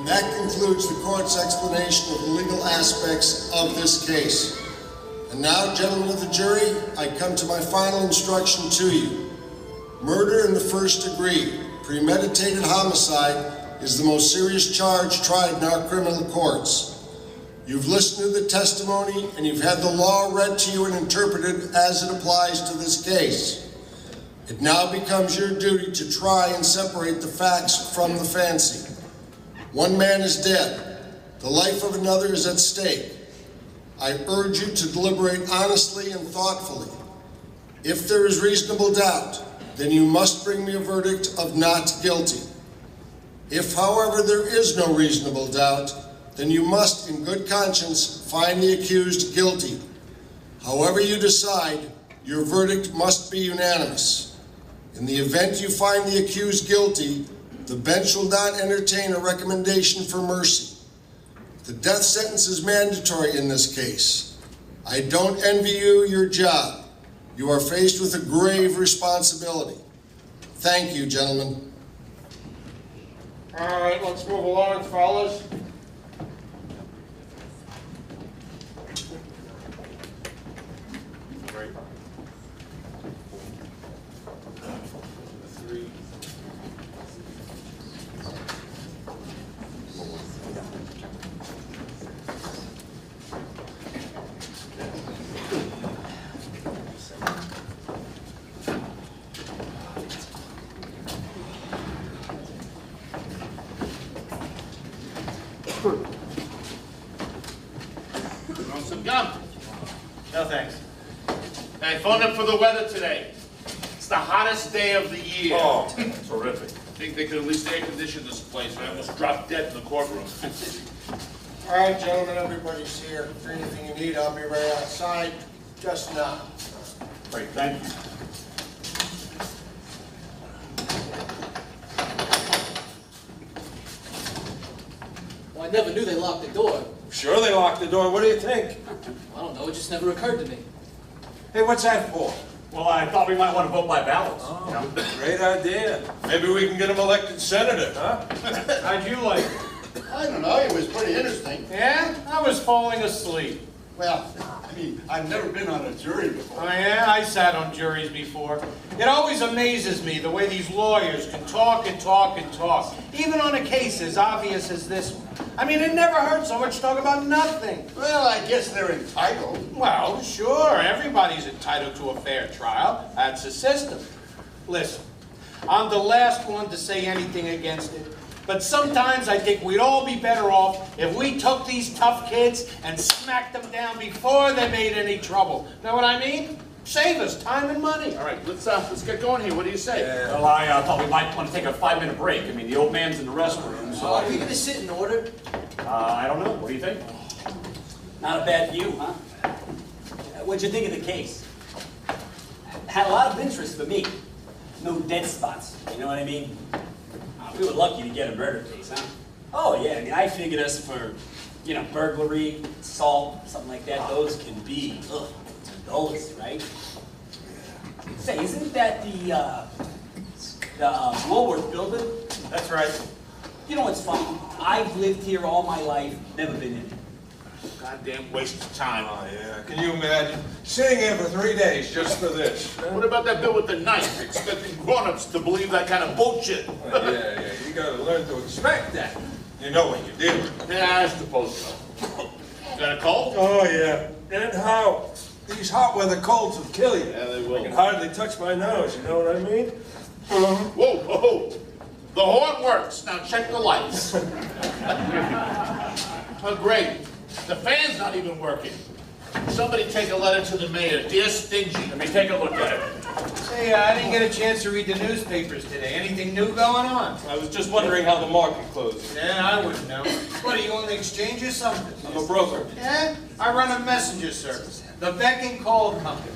And that concludes the court's explanation of the legal aspects of this case. And now, gentlemen of the jury, I come to my final instruction to you. Murder in the first degree, premeditated homicide, is the most serious charge tried in our criminal courts. You've listened to the testimony and you've had the law read to you and interpreted as it applies to this case. It now becomes your duty to try and separate the facts from the fancy. One man is dead. The life of another is at stake. I urge you to deliberate honestly and thoughtfully. If there is reasonable doubt, then you must bring me a verdict of not guilty. If, however, there is no reasonable doubt, then you must, in good conscience, find the accused guilty. However you decide, your verdict must be unanimous. In the event you find the accused guilty, the bench will not entertain a recommendation for mercy. The death sentence is mandatory in this case. I don't envy you your job. You are faced with a grave responsibility. Thank you, gentlemen. All right, let's move along, fellas. Want some gum? No thanks. Hey, phone up for the weather today. It's the hottest day of the year. Oh, terrific. I think they could at least air condition this place. I almost dropped dead in the courtroom. All right, gentlemen, everybody's here. If there's anything you need, I'll be right outside. Just now. Great, thank you. Well, I never knew they locked the door. Sure they locked the door. What do you think? I don't know, it just never occurred to me. Hey, what's that for? Well, I thought we might want to vote by ballots. Oh, you know? great idea. Maybe we can get him elected senator, huh? How'd you like it? I don't know, it was pretty interesting. Yeah? I was falling asleep. Well, I mean, I've never been on a jury before. Oh yeah, I sat on juries before. It always amazes me the way these lawyers can talk and talk and talk, even on a case as obvious as this one. I mean, it never heard so much talk about nothing. Well, I guess they're entitled. Well, sure, everybody's entitled to a fair trial. That's the system. Listen, I'm the last one to say anything against it, but sometimes I think we'd all be better off if we took these tough kids and smacked them down before they made any trouble. Know what I mean? Save us time and money. All right, let's get going here. What do you say? Yeah. Well, I thought we might want to take a 5-minute break. I mean, the old man's in the restroom, so... Are we going to sit in order? I don't know. What do you think? Not a bad view, huh? What'd you think of the case? Had a lot of interest for me. No dead spots, you know what I mean? We were lucky to get a murder case, huh? Oh yeah, I mean, I figured us for, you know, burglary, assault, something like that. Those can be, ugh, to those, right? Say, isn't that the Woolworth building? That's right. You know what's funny? I've lived here all my life, never been in it. Goddamn waste of time. Oh, yeah. Can you imagine? Sitting here for 3 days just for this. What about that bill with the knife? Expecting grown-ups to believe that kind of bullshit. Yeah, you gotta learn to expect that. You know what you did. Yeah, I suppose so. Got a cold? Oh, yeah. And how these hot weather colds will kill you. Yeah, they will. I can hardly touch my nose, you know what I mean? Whoa, whoa. The horn works. Now check the lights. Oh, great. The fan's not even working. Somebody take a letter to the mayor. Dear Stingy. Let me take a look at it. Say, I didn't get a chance to read the newspapers today. Anything new going on? I was just wondering how the market closed. Yeah, I wouldn't know. What, are you on the exchange or something? I'm a broker. Yeah, I run a messenger service. The Beck and Call Company.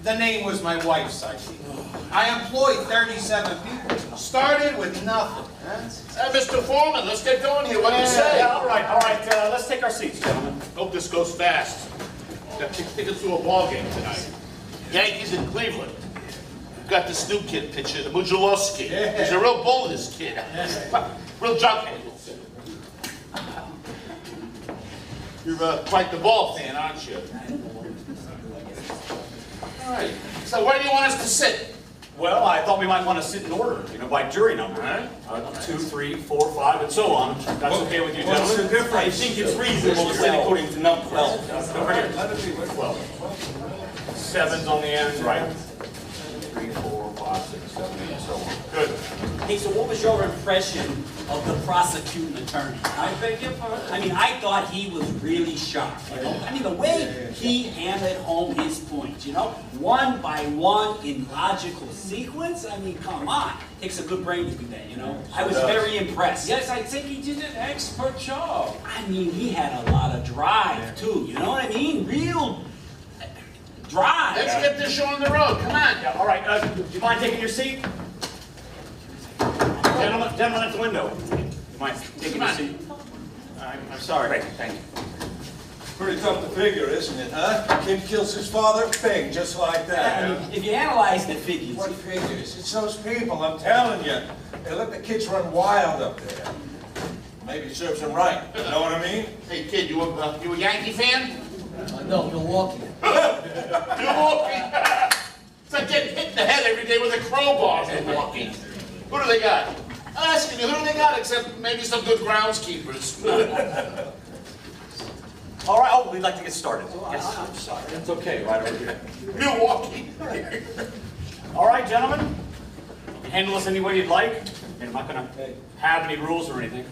The name was my wife's, I think. I employed 37 people. Started with nothing. Mr. Foreman, let's get going here. What do you say? Yeah, all right. Let's take our seats, gentlemen. Hope this goes fast. Got tickets to a ball game tonight. Yankees in Cleveland. Got this new kid pitcher, the Mujolowski. He's a real bull, this kid. Real junkhead. You're quite the ball fan, aren't you? All right. So where do you want us to sit? Well, I thought we might want to sit in order, you know, by jury number. All right. 2, 3, 4, 5, and so on. That's okay with you, gentlemen? What's the difference? I think it's reasonable to sit according to number. Well, over here. 12. 7's on the end, right? 3, 4, 5, 6, 7, 8, and so on. Good. Hey, so what was your impression of the prosecuting attorney? I beg your pardon? I mean, I thought he was really sharp, you know? I mean, the way he hammered home his points, you know? One by one in logical sequence? I mean, come on. Takes a good brain to do that, you know? I was very impressed. Yes, I think he did an expert job. I mean, he had a lot of drive, too, you know what I mean? Real drive. Let's get this show on the road. Come on. Yeah, all right. Do you mind taking your seat? Gentlemen at the window. Do you mind taking your seat? I'm sorry. Great, thank you. Pretty tough to figure, isn't it, huh? Kid kills his father, bang, just like that. I mean, if you analyze the figures, What figures? It's those people, I'm telling you. They let the kids run wild up there. Maybe it serves them right, you know what I mean? Hey, kid, you a Yankee fan? No, Milwaukee. Milwaukee. It's like getting hit in the head every day with a crowbar in Milwaukee. Who do they got? I'm asking you, who do they got except maybe some good groundskeepers? All right. Oh, we'd like to get started. Yes. I'm sorry. It's okay, right over here. Milwaukee. All right, gentlemen. Handle this any way you'd like. I'm not going to have any rules or anything.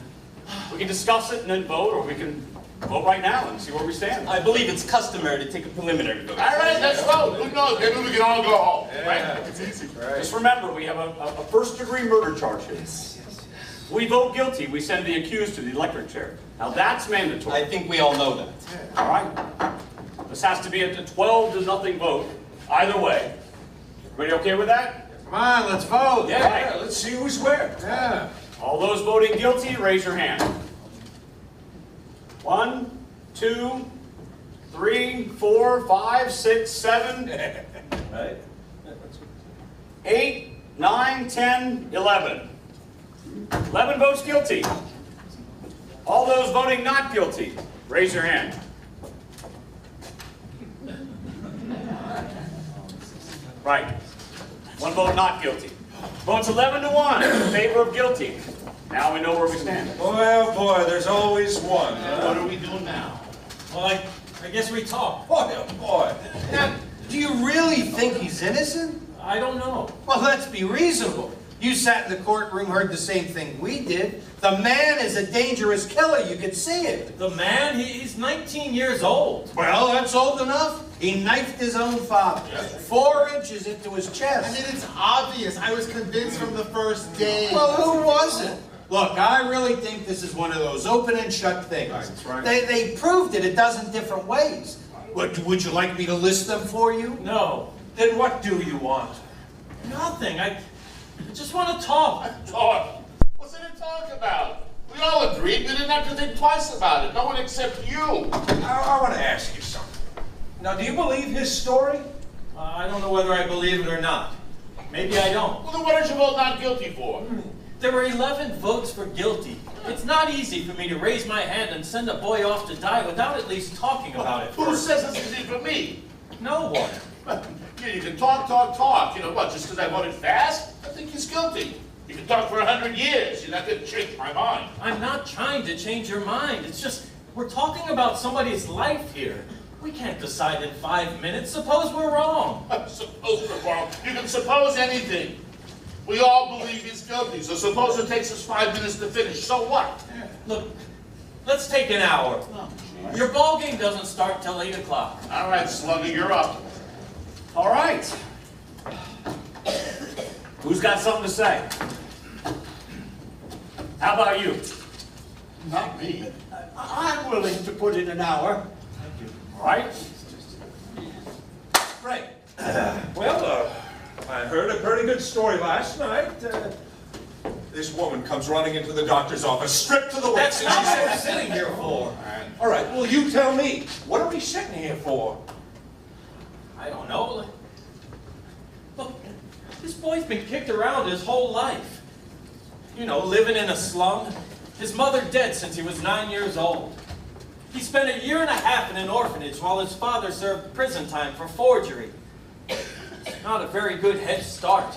We can discuss it and then vote, or we can vote right now and see where we stand. I believe it's customary to take a preliminary vote. All right, let's vote. Who knows? Maybe we can all go home. Right? It's easy. Just remember, we have a first-degree murder charge here. We vote guilty. We send the accused to the electric chair. Now that's mandatory. I think we all know that. All right. This has to be a 12-0 vote. Either way. Everybody okay with that? Come on, let's vote. Yeah. Let's see who's where. Yeah. All those voting guilty, raise your hand. 1, 2, 3, 4, 5, 6, 7, Right? 8, 9, 10, 11. 11 votes guilty. All those voting not guilty, raise your hand. Right. One vote not guilty. Votes 11-1 in favor of guilty. Now we know where we stand. Boy, oh boy, there's always one. What are we doing now? Well, I guess we talk. Boy, oh boy. Now, do you really think he's innocent? I don't know. Well, let's be reasonable. You sat in the courtroom, heard the same thing we did. The man is a dangerous killer. You could see it. The man, he's 19 years old. Well, that's old enough. He knifed his own father. 4 inches into his chest. I mean, it's obvious. I was convinced from the first day. Well, who wasn't? Look, I really think this is one of those open and shut things. That's right. They proved it a dozen different ways. Would you like me to list them for you? No. Then what do you want? Nothing. I just want to talk. Talk. What's there to talk about? We all agreed. We didn't have to think twice about it. No one except you. I want to ask you something. Now, do you believe his story? I don't know whether I believe it or not. Maybe I don't. Well, then what did you vote not guilty for? There were 11 votes for guilty. It's not easy for me to raise my hand and send a boy off to die without at least talking about it Who first. says it's easy for me? No one. Yeah, you can talk. You know what, just because I voted fast, I think he's guilty. You can talk for 100 years. You're not going to change my mind. I'm not trying to change your mind. It's just, we're talking about somebody's life here. We can't decide in 5 minutes. Suppose we're wrong. Suppose we're wrong. You can suppose anything. We all believe he's guilty, so suppose it takes us 5 minutes to finish. So what? Look, let's take an hour. Your ball game doesn't start till 8 o'clock. All right, Slugger, you're up. All right. Who's got something to say? How about you? Not me. I'm willing to put in an hour. All right. Right. Well, I heard a pretty good story last night. This woman comes running into the doctor's office, stripped to the waist. That's not what we're sitting here for. All right, well, you tell me. What are we sitting here for? I don't know. Look, this boy's been kicked around his whole life. You know, living in a slum, His mother dead since he was 9 years old. He spent 1.5 years in an orphanage while his father served prison time for forgery. Not a very good head start.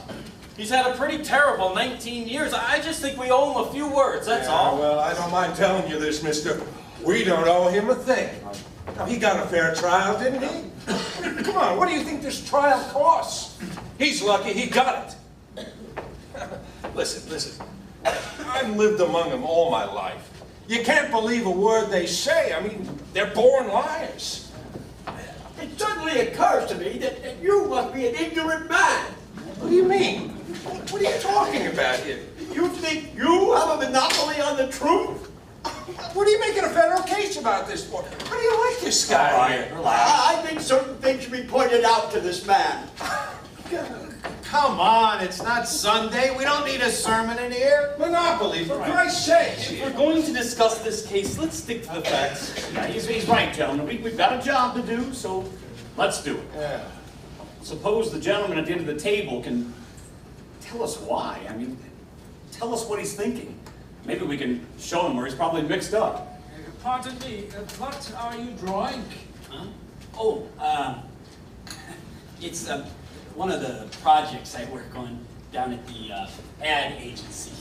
He's had a pretty terrible 19 years. I just think we owe him a few words, that's all. Well, I don't mind telling you this, mister. We don't owe him a thing. Now, he got a fair trial, didn't he? Come on, what do you think this trial costs? He's lucky he got it. Listen. I've lived among them all my life. You can't believe a word they say. I mean, they're born liars. It suddenly occurs to me that you must be an ignorant man. What do you mean? What are you talking about here? You think you have a monopoly on the truth? What are you making a federal case about this for? How do you like this guy? All right, relax. I think certain things should be pointed out to this man. Come on, it's not Sunday. We don't need a sermon in here. Monopoly, for Christ's sake. If we're going to discuss this case, let's stick to the facts. Yeah, he's right, gentlemen. We've got a job to do, so let's do it. Yeah. Suppose the gentleman at the end of the table can tell us why. I mean, tell us what he's thinking. Maybe we can show him where he's probably mixed up. Pardon me, what are you drawing? Huh? Oh, it's one of the projects I work on down at the ad agency.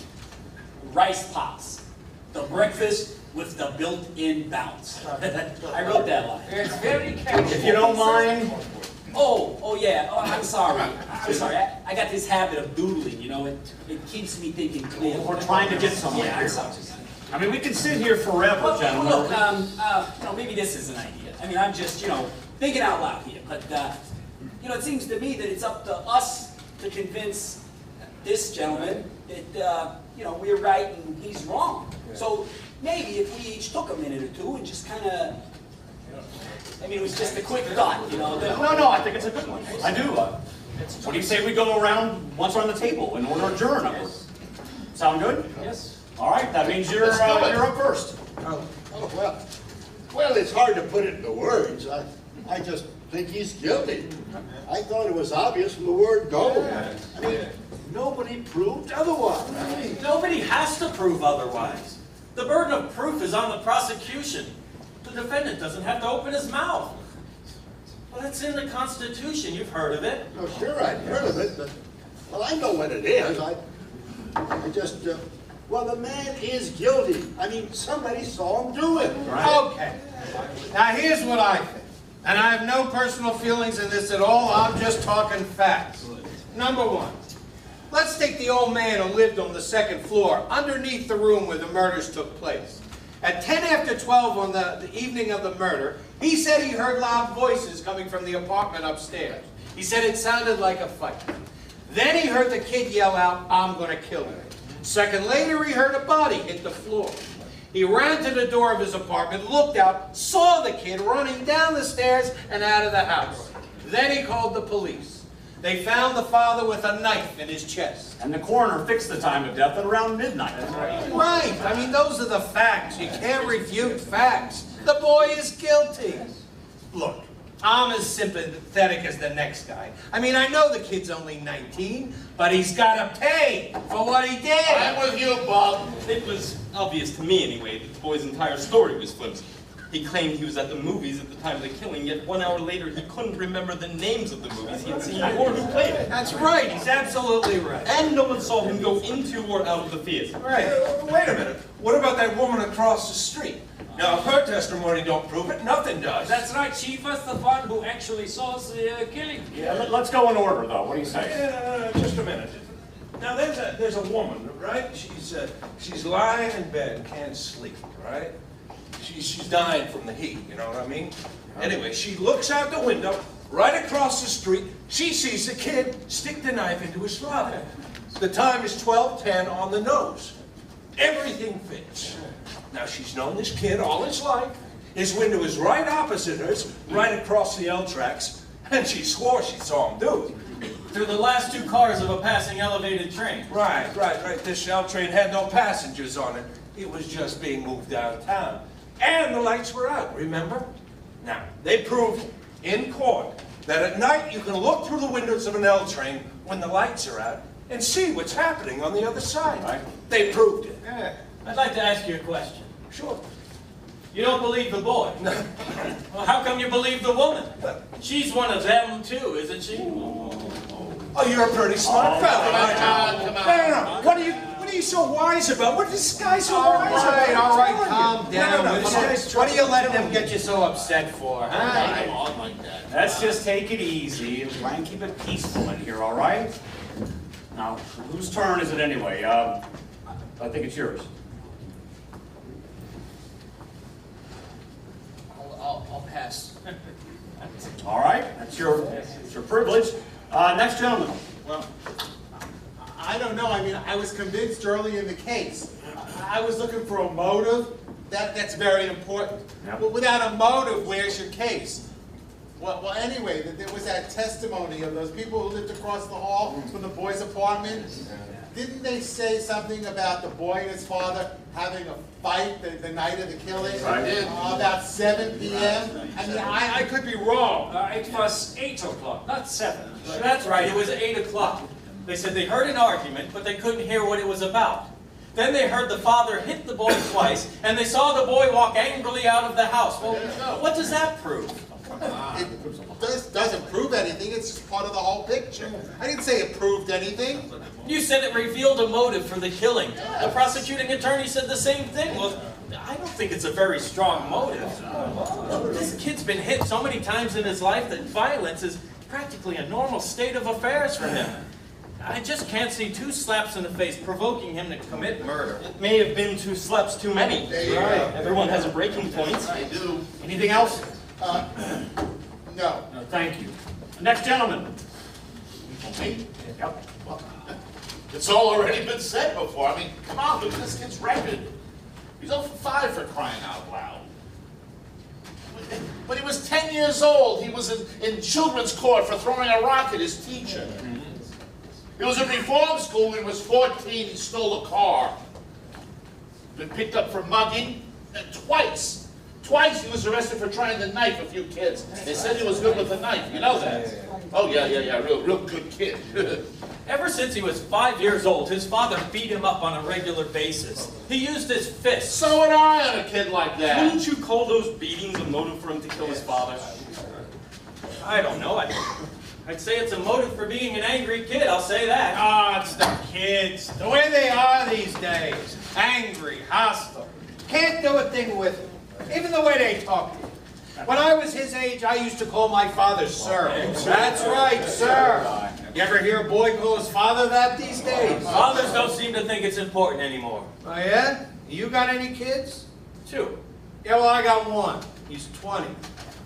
Rice Pops, the breakfast with the built-in bounce. I wrote that line. It's very catchy. If you don't mind. Oh yeah. Oh, I'm sorry. I got this habit of doodling. You know, it keeps me thinking clear. We're trying to get somewhere. Yeah, here. I'm sorry. I mean, we can sit here forever, Well, gentlemen. look, maybe this is an idea. I mean, I'm just, thinking out loud here. But, it seems to me that it's up to us to convince this gentleman that, we're right and he's wrong. Yeah. So maybe if we each took a minute or two and just kind of, it was just a quick thought, No, I think it's a good one. I do. What do you say we go around once we're on the table and order adjourn? Sound good? Yes. All right, that means you're up first. Well, it's hard to put it into words. I just think he's guilty. I thought it was obvious from the word go. I mean, nobody proved otherwise. Nobody has to prove otherwise. The burden of proof is on the prosecution. The defendant doesn't have to open his mouth. Well, it's in the Constitution. You've heard of it. Oh, sure, I've heard of it, but I know what it is. I just, the man is guilty. I mean, somebody saw him do it. Right. Okay. Now here's what I think. And I have no personal feelings in this at all. I'm just talking facts. Number one, let's take the old man who lived on the second floor, underneath the room where the murders took place. At 10 after 12 on the evening of the murder, he said he heard loud voices coming from the apartment upstairs. He said it sounded like a fight. Then he heard the kid yell out, "I'm going to kill him." Second later, he heard a body hit the floor. He ran to the door of his apartment, looked out, saw the kid running down the stairs and out of the house. Then he called the police. They found the father with a knife in his chest. And the coroner fixed the time of death at around midnight. Right. I mean, those are the facts. You can't refute facts. The boy is guilty. Look, I'm as sympathetic as the next guy. I mean, I know the kid's only 19, but he's got to pay for what he did. I'm with you, Bob. It was obvious to me, anyway, that the boy's entire story was flimsy. He claimed he was at the movies at the time of the killing, yet 1 hour later he couldn't remember the names of the movies he had seen or who played it. That's right. He's absolutely right. And no one saw him go into or out of the theater. Right. Wait a minute. What about that woman across the street? Now, if her testimony don't prove it, nothing does. That's right, Chief. That's the one who actually saw the killing. Yeah, let's go in order, though. What do you say? Just a minute. Now, there's a woman, right? She's lying in bed, can't sleep, right? She's dying from the heat, you know what I mean? Anyway, she looks out the window, right across the street. She sees the kid stick the knife into his father. The time is 12:10 on the nose. Everything fits. Now, she's known this kid all his life. His window is right opposite hers, right across the L tracks, and she swore she saw him do it. Through the last 2 cars of a passing elevated train. Right. This L train had no passengers on it. It was just being moved downtown. And the lights were out, remember? Now, they proved in court that at night you can look through the windows of an L train when the lights are out and see what's happening on the other side. Right. They proved it. Yeah. I'd like to ask you a question. Sure. You don't believe the boy. Well, how come you believe the woman? She's one of them too, isn't she? Oh, you're a pretty smart fellow. Come on. No. What are you so wise about? What is this guy so wise about? All right, calm down. No, this guy's What are you letting them get you so upset for, huh? Come on like that. Let's just take it easy and try and keep it peaceful in here, all right? Now, whose turn is it anyway? I think it's yours. I'll pass. All right, it's your privilege. Next gentleman. Well, I don't know. I mean, I was convinced early in the case. I was looking for a motive. That's very important. Yep. But without a motive, where's your case? Well, anyway, there was that testimony of those people who lived across the hall from the boy's apartment. Didn't they say something about the boy and his father having a fight the night of the killing? I did. About 7 p.m.? I mean, I could be wrong. It was 8 o'clock, not 7. That's right, it was 8 o'clock. They said they heard an argument, but they couldn't hear what it was about. Then they heard the father hit the boy twice, and they saw the boy walk angrily out of the house. Well, what does that prove? It doesn't prove anything. It's just part of the whole picture. I didn't say it proved anything. You said it revealed a motive for the killing. The prosecuting attorney said the same thing. Well, I don't think it's a very strong motive. This kid's been hit so many times in his life that violence is practically a normal state of affairs for him. I just can't see 2 slaps in the face provoking him to commit murder. It may have been 2 slaps too many. Right. Everyone has a breaking point. I do. Anything else? No. No, thank you. Next gentleman. Me? Yep. It's all already been said before. I mean, come on, look at this kid's record. He's 0 for 5 for crying out loud. When he was 10 years old, he was in children's court for throwing a rock at his teacher. He was in reform school when he was 14. He stole a car. Been picked up for mugging, and twice he was arrested for trying to knife a few kids. They said he was good with a knife. You know that? Oh yeah, real good kid. Ever since he was 5 years old, his father beat him up on a regular basis. He used his fists. So would I on a kid like that. Wouldn't you call those beatings a motive for him to kill his father? I don't know. I'd say it's a motive for being an angry kid, I'll say that. Ah, it's the kids. The way they are these days. Angry, hostile. Can't do a thing with them. Even the way they talk to you. When I was his age, I used to call my father sir. That's right, sir. You ever hear a boy call his father that these days? Fathers don't seem to think it's important anymore. Oh, yeah? You got any kids? 2. Yeah, well, I got 1. He's 20.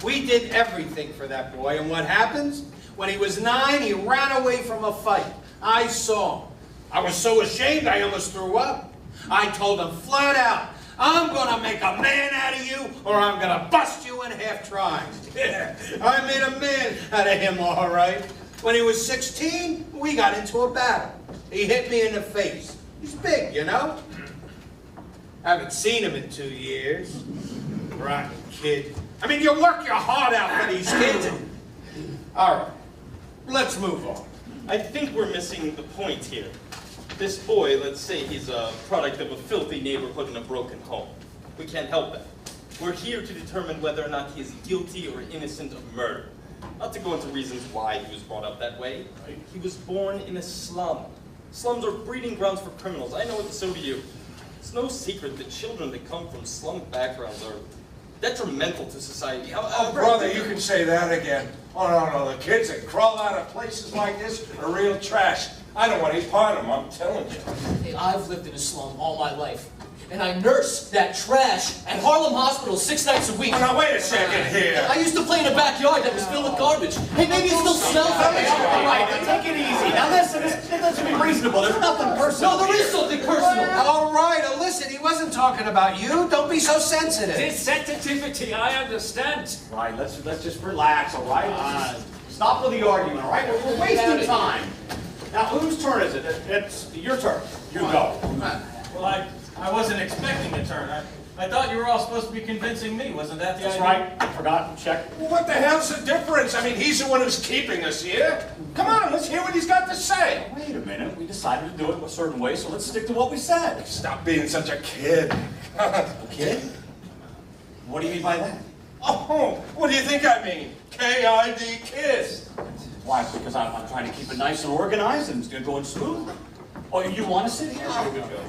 We did everything for that boy, and what happens? When he was 9, he ran away from a fight. I saw him. I was so ashamed I almost threw up. I told him flat out, I'm going to make a man out of you, or I'm going to bust you in half trying. Yeah, I made a man out of him, all right. When he was 16, we got into a battle. He hit me in the face. He's big, you know. Haven't seen him in 2 years. Rotten kid. I mean, you work your heart out for these kids. All right, let's move on. I think we're missing the point here. This boy, let's say he's a product of a filthy neighborhood and a broken home. We can't help that. We're here to determine whether or not he is guilty or innocent of murder. Not to go into reasons why he was brought up that way. He was born in a slum. Slums are breeding grounds for criminals. I know it, so do you. It's no secret that children that come from slum backgrounds are detrimental to society. Oh, brother, you can say that again. Oh, no, the kids that crawl out of places like this are real trash. I don't want any part of them, I'm telling you. Hey, I've lived in a slum all my life. And I nursed that trash at Harlem Hospital 6 nights a week. Oh, now, wait a second here. I used to play in a backyard that was filled with garbage. Hey, maybe it still smells like it. All right, now take it easy. Now listen, let's be reasonable. There's nothing personal. No, there is something personal. All right, listen, he wasn't talking about you. Don't be so sensitive. This sensitivity, I understand. Right, let's just relax, all right? Stop with the argument, all right? We're wasting time. Now, whose turn is it? It's your turn. You go. Well, I wasn't expecting a turn. I thought you were all supposed to be convincing me. Wasn't that the That's idea? right. I forgot. Check. Well, what the hell's the difference? I mean, he's the one who's keeping us here. Come on, let's hear what he's got to say. Wait a minute. We decided to do it a certain way, so let's stick to what we said. Stop being such a kid. Okay? What do you mean by that? Oh, what do you think I mean? K-I-D, kids. Why? Because I'm trying to keep it nice and organized and it's going smooth. Oh, you want to sit here?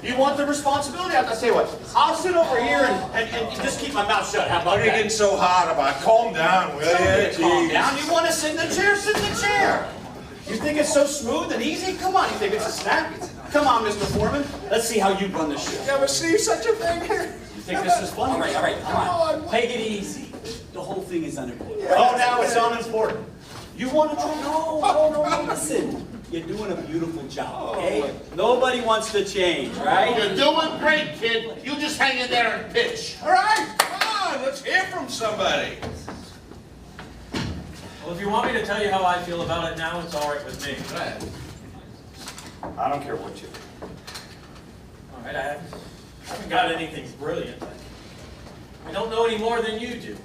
You want the responsibility? I'll tell you what. I'll sit over here and just keep my mouth shut. How about What are you that? getting so hard about? Calm down, will you? Calm down. You want to sit in the chair? Sit in the chair. You think it's so smooth and easy? Come on. You think it's a snap? Come on, Mr. Foreman. Let's see how you run the show. You ever see such a thing here? You think this is fun? All right, come on. Take it easy. The whole thing is unimportant. Oh, now it's unimportant. You want to try? No, listen. You're doing a beautiful job, okay? Nobody wants to change, right? You're doing great, kid. You just hang in there and pitch. All right? Come on, let's hear from somebody. Well, if you want me to tell you how I feel about it now, it's all right with me. I don't care what you think. All right, I haven't got anything brilliant. I don't know any more than you do.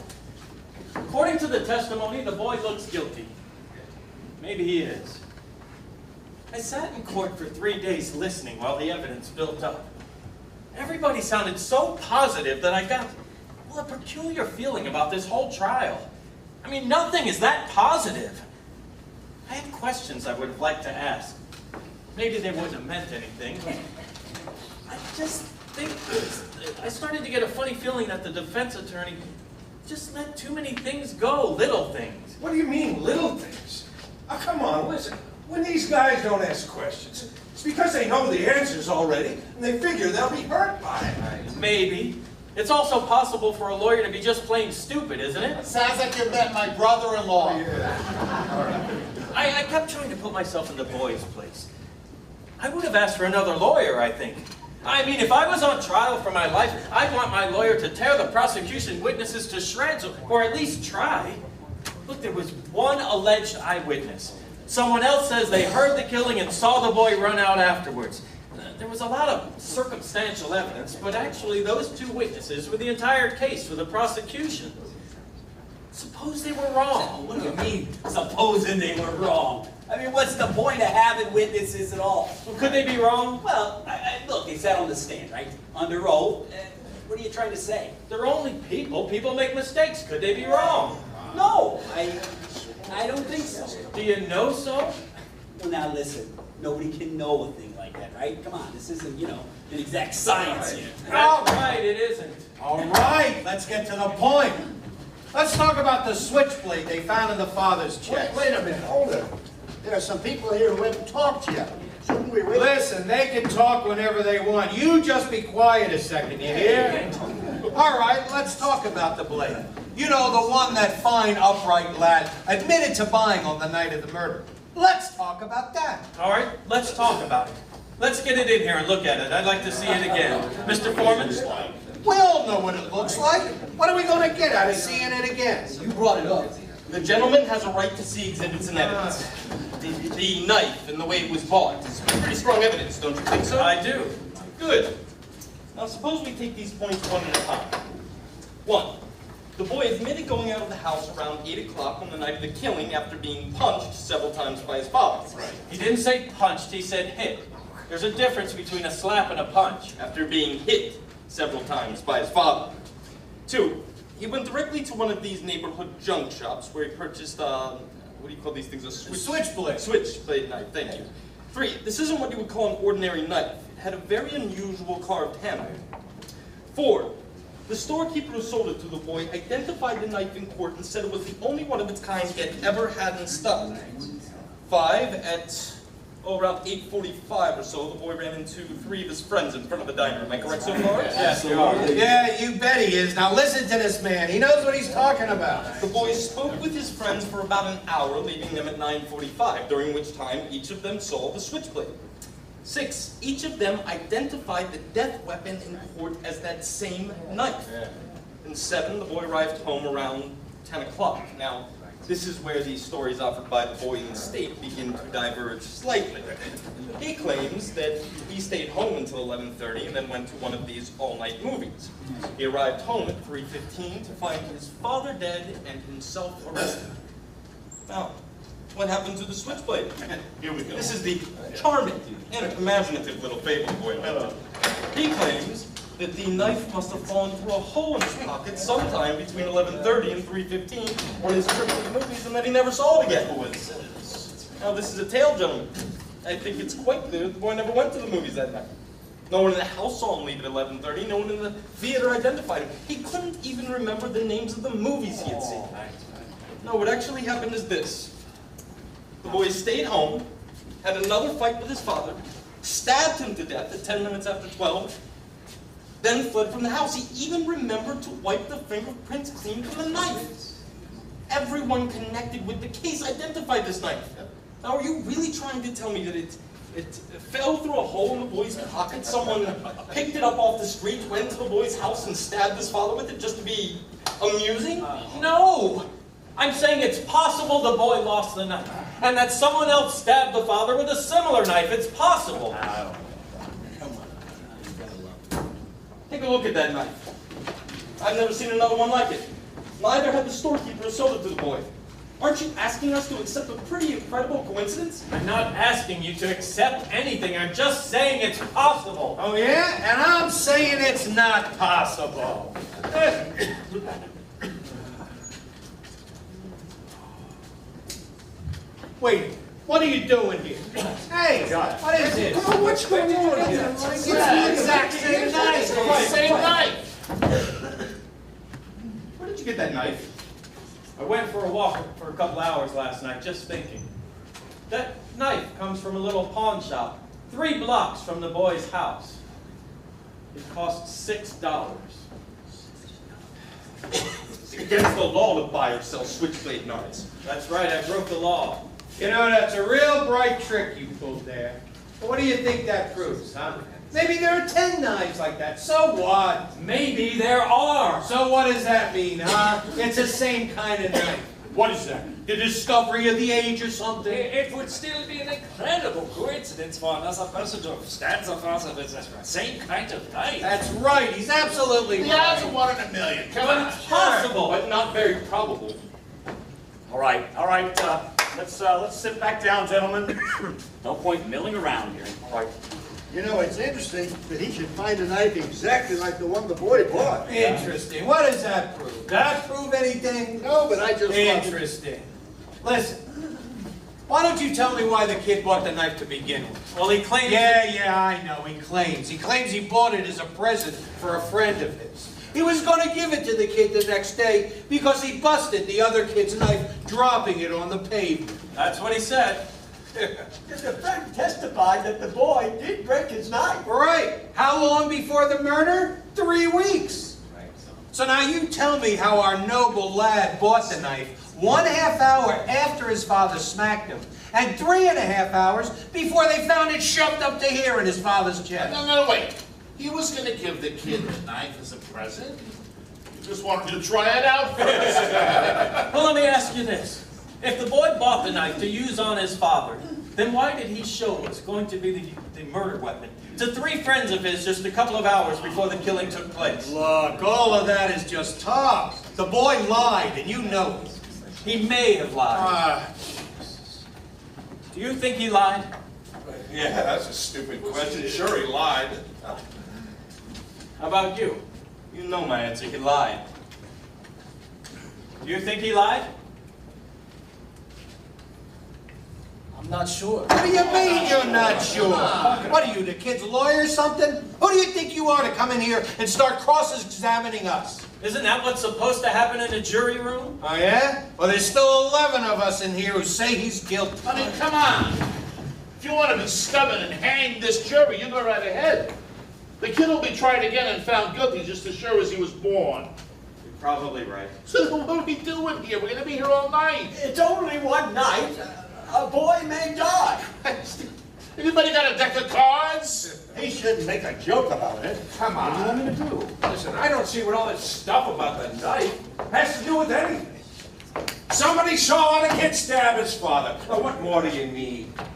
According to the testimony, the boy looks guilty. Maybe he is. I sat in court for 3 days listening while the evidence built up. Everybody sounded so positive that I got, well, a peculiar feeling about this whole trial. I mean, nothing is that positive. I had questions I would have liked to ask. Maybe they wouldn't have meant anything, but I just think I started to get a funny feeling that the defense attorney just let too many things go, little things. What do you mean, little things? Oh, come on, listen. When these guys don't ask questions, it's because they know the answers already, and they figure they'll be hurt by it. Maybe. It's also possible for a lawyer to be just plain stupid, isn't it? Sounds like you met my brother-in-law. I kept trying to put myself in the boy's place. I would have asked for another lawyer, I think. I mean, if I was on trial for my life, I'd want my lawyer to tear the prosecution witnesses to shreds, or at least try. Look, there was one alleged eyewitness. Someone else says they heard the killing and saw the boy run out afterwards. There was a lot of circumstantial evidence, but actually those two witnesses were the entire case for the prosecution. Suppose they were wrong. What do you mean, supposing they were wrong? I mean, what's the point of having witnesses at all? Well, could they be wrong? Well, look, they sat on the stand, right? Under oath. What are you trying to say? They're only people. People make mistakes. Could they be wrong? No, I don't think so. Do you know so? Well, now listen, nobody can know a thing like that, right? Come on, this isn't, an exact science here. All right, it isn't. All right, let's get to the point. Let's talk about the switchblade they found in the father's chest. Wait a minute, hold it. There are some people here who haven't talked yet. Shouldn't we wait? Listen, they can talk whenever they want. You just be quiet a second, you hear? All right, let's talk about the blade. You know, the one that fine, upright lad admitted to buying on the night of the murder. Let's talk about that. All right, let's talk about it. Let's get it in here and look at it. I'd like to see it again. Mr. Foreman? We all know what it looks like. What are we going to get out of seeing it again? You brought it up. The gentleman has a right to see exhibits and evidence. The knife and the way it was bought is pretty strong evidence, don't you think so? I do. Good. Now suppose we take these points one at a time. 1. The boy admitted going out of the house around 8 o'clock on the night of the killing after being punched several times by his father. Right. He didn't say punched, he said hit. There's a difference between a slap and a punch. After being hit several times by his father. 2. He went directly to one of these neighborhood junk shops where he purchased, what do you call these things? A switchblade. Switchblade knife, thank you. 3. This isn't what you would call an ordinary knife. It had a very unusual carved handle. 4. The storekeeper who sold it to the boy identified the knife in court and said it was the only one of its kind he had ever had in stock. 5. At around 8:45 or so, the boy ran into 3 of his friends in front of the diner. Am I correct so far? Yes, you are. Yeah, you bet he is. Now listen to this man. He knows what he's talking about. The boy spoke with his friends for about an hour, leaving them at 9:45, during which time each of them saw the switchblade. 6. Each of them identified the death weapon in court as that same knife. And 7. The boy arrived home around 10 o'clock. Now, This is where the stories offered by the boy in the state begin to diverge slightly. He claims that he stayed home until 11:30 and then went to one of these all-night movies. He arrived home at 3:15 to find his father dead and himself arrested. Now, what happened to the switchblade? Here we go. This is the charming and imaginative little fable the boy invented. He claims that the knife must have fallen through a hole in his pocket sometime between 11:30 and 3:15 on his trip to the movies, and that he never saw it again. Now, this is a tale, gentlemen. I think it's quite clear the boy never went to the movies that night. No one in the house saw him leave at 11:30. No one in the theater identified him. He couldn't even remember the names of the movies he had seen. No, what actually happened is this. The boy stayed home, had another fight with his father, stabbed him to death at 10 minutes after 12, then fled from the house. He even remembered to wipe the fingerprints clean from the knife. Everyone connected with the case identified this knife. Now, are you really trying to tell me that it fell through a hole in the boy's pocket? Someone picked it up off the street, went to the boy's house, and stabbed his father with it just to be amusing? No! I'm saying it's possible the boy lost the knife, and that someone else stabbed the father with a similar knife. It's possible. Take a look at that knife. I've never seen another one like it. Neither had the storekeeper who sold it to the boy. Aren't you asking us to accept a pretty incredible coincidence? I'm not asking you to accept anything. I'm just saying it's possible. Oh, yeah? And I'm saying it's not possible. Wait, what are you doing here? Hey, what is this? Oh, what's going on here? It's the exact same knife. Same knife. Where did you get that knife? I went for a walk for a couple hours last night, just thinking. That knife comes from a little pawn shop, 3 blocks from the boy's house. It cost $6. It's against the law to buy or sell switchblade knives. That's right, I broke the law. You know, that's a real bright trick you pulled there. But what do you think that proves, huh? Maybe there are 10 knives like that. So what? Maybe there are. So what does that mean, huh? It's the same kind of knife. What is that? The discovery of the age or something? It would still be an incredible coincidence for another person to stand so fast with the same kind of knife. That's right. He's absolutely The right. odds are 1 in a million. Come on. It's possible. But not very probable. All right. Let's sit back down, gentlemen. No point milling around here. All right. You know, it's interesting that he should find a knife exactly like the one the boy bought. Interesting. What does that prove? Does that prove anything? No, but I just Interesting. Listen, why don't you tell me why the kid bought the knife to begin with? Well, he claims... Yeah, I know. He claims he bought it as a present for a friend of his. He was going to give it to the kid the next day because he busted the other kid's knife dropping it on the pavement. That's what he said. The friend testified that the boy did break his knife. Right. How long before the murder? 3 weeks. So now you tell me how our noble lad bought the knife 1/2 hour after his father smacked him, and 3.5 hours before they found it shoved up to here in his father's chest. No, wait. He was going to give the kid the knife as a present. He just wanted to try it out first. Well, let me ask you this. If the boy bought the knife to use on his father, then why did he show what's going to be the murder weapon to 3 friends of his just a couple of hours before the killing took place? Look, all of that is just talk. The boy lied, and you know it. He may have lied. Do you think he lied? Yeah, that's a stupid question. Sure, he lied. How about you? You know my answer. He lied. Do you think he lied? I'm not sure. What do you mean you're not sure? What are you, the kid's lawyer or something? Who do you think you are to come in here and start cross-examining us? Isn't that what's supposed to happen in a jury room? Oh, yeah? Well, there's still 11 of us in here who say he's guilty. I mean, come on. If you want to be stubborn and hang this jury, you go right ahead. The kid will be tried again and found guilty just as sure as he was born. You're probably right. So what are we doing here? We're going to be here all night. It's only one night. A boy may die. Anybody got a deck of cards? He shouldn't make a joke about it. Come on. What do you want me to do? Listen, I don't see what all this stuff about the knife has to do with anything. Somebody saw a kid stab his father. Now, what more do you need? Come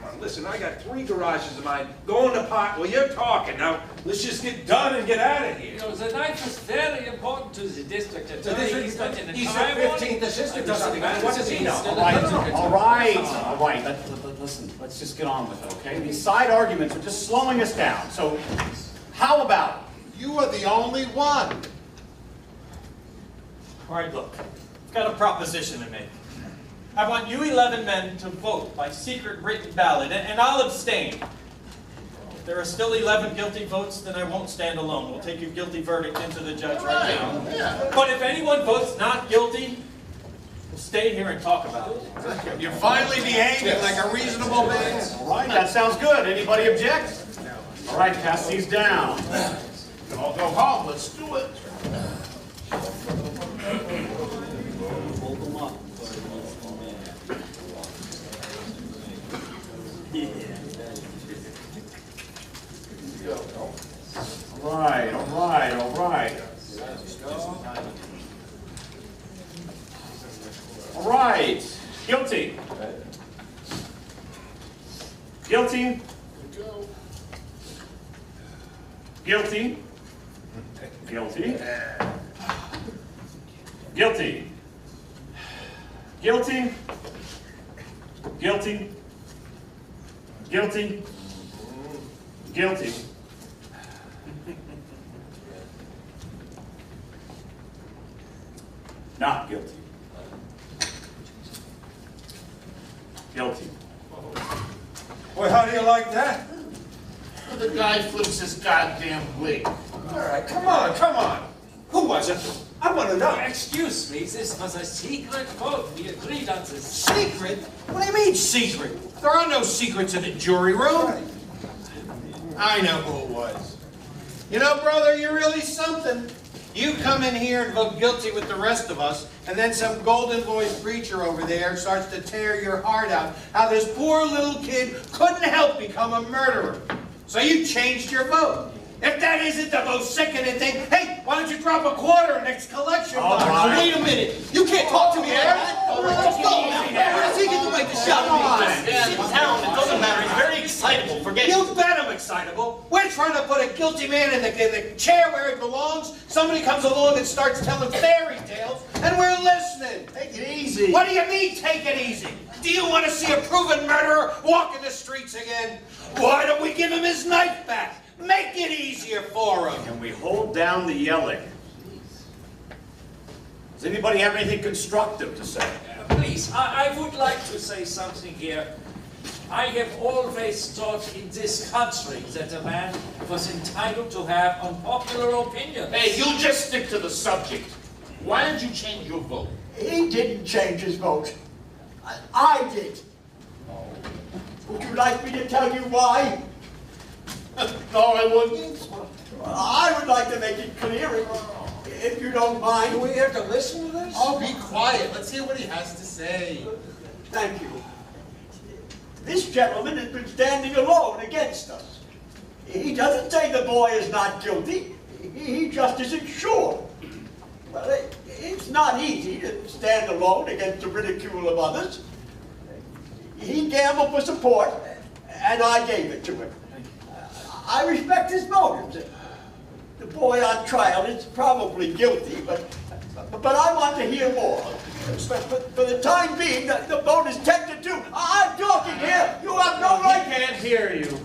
on, listen, I got 3 garages of mine. Go in the pot while you're talking. Now, let's just get done and get out of here. You know, the knife is very important to the district attorney. He's not in a He's time the warning. 15th assistant or something. What does he know? All right. Listen, let's just get on with it, okay? These side arguments are just slowing us down. So, how about it? You are the only one. All right, look, I've got a proposition to make. I want you 11 men to vote by secret written ballot, and I'll abstain. If there are still 11 guilty votes, then I won't stand alone. We'll take your guilty verdict into the judge right now. Yeah. But if anyone votes not guilty, we'll stay here and talk about it. You're finally behaving like a reasonable man. All right, that sounds good. Anybody object? All right, pass these down. I'll go home. Let's do it. All right. Guilty. Guilty. Guilty. Guilty. Guilty. Guilty. Guilty. Guilty. Guilty. Not guilty. Guilty. Boy, how do you like that? The guy flips his goddamn wig. All right, come on, come on. Who was it? I want to know. Excuse me, this was a secret vote. We agreed on this. Secret? What do you mean secret? There are no secrets in the jury room. I know who it was. You know, brother, you're really something. You come in here and vote guilty with the rest of us, and then some golden-voiced preacher over there starts to tear your heart out. How this poor little kid couldn't help become a murderer. So you changed your vote. If that isn't the most sickening thing, hey, why don't you drop a quarter in next collection box? right. Wait a minute. You can't talk to me like that. Let's go. Where does he get to make the shot? Sit down, it doesn't matter. He's very excitable. Forget it. You bet I'm excitable. We're trying to put a guilty man in the chair where he belongs. Somebody comes along and starts telling fairy tales, and we're listening. Take it easy. What do you mean, take it easy? Do you want to see a proven murderer walking the streets again? Why don't we give him his knife back? Make it easier for him. Can we hold down the yelling? Does anybody have anything constructive to say? Please, I would like to say something here. I have always thought in this country that a man was entitled to have unpopular opinions. Hey, you just stick to the subject. Why did you change your vote? He didn't change his vote. I did. Would you like me to tell you why? No, I wouldn't. I would like to make it clear, if you don't mind. Do we have to listen to this? Oh, be quiet. Let's hear what he has to say. Thank you. This gentleman has been standing alone against us. He doesn't say the boy is not guilty. He just isn't sure. Well, it's not easy to stand alone against the ridicule of others. He gambled for support, and I gave it to him. I respect his motives. The boy on trial is probably guilty, but I want to hear more. For the time being, the vote is 10-2. I'm talking here. You have no right. We can't hear you.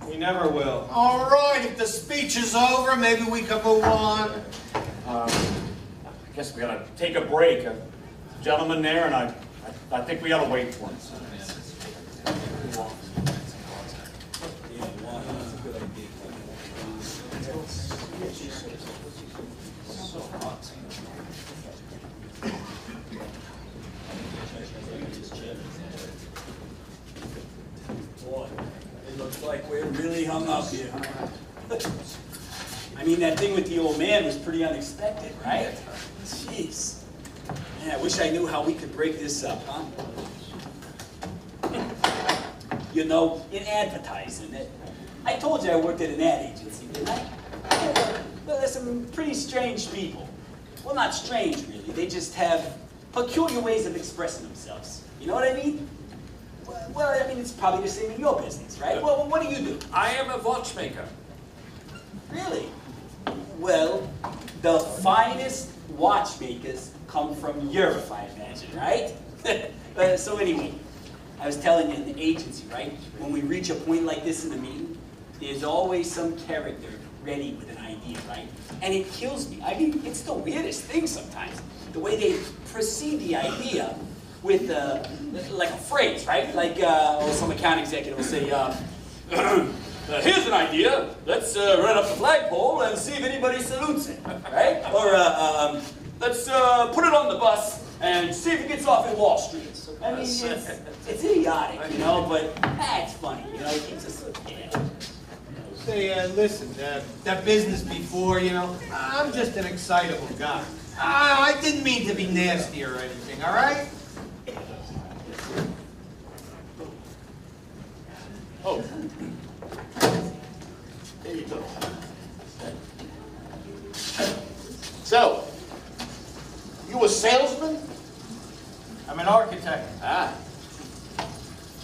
We never will. All right, if the speech is over, maybe we can move on. I guess we gotta take a break. Gentleman there, and I think we gotta wait for him. Boy, it looks like we're really hung up here. I mean, that thing with the old man was pretty unexpected, right? Jeez. Man, I wish I knew how we could break this up, huh? You know, in advertising, I told you I worked at an ad agency, didn't I? Well, there's some pretty strange people. Well, not strange, really. They just have peculiar ways of expressing themselves. You know what I mean? Well, I mean, it's probably the same in your business, right? Well, what do you do? I am a watchmaker. Really? Well, the finest watchmakers come from Europe, I imagine, right? So anyway, I was telling you in the agency, right? When we reach a point like this in the meeting, there's always some character ready with an idea, right? And it kills me. I mean, it's the weirdest thing sometimes. The way they precede the idea with like a phrase, right? Like some account executive will say, here's an idea. Let's run up the flagpole and see if anybody salutes it, right? Or let's put it on the bus and see if it gets off in Wall Street. I mean, it's idiotic, you know, but it's funny, you know, it keeps us, yeah. Say, listen, that business before, you know, I'm just an excitable guy. I didn't mean to be nasty or anything, all right? Oh. There you go. So, you a salesman? I'm an architect. Ah.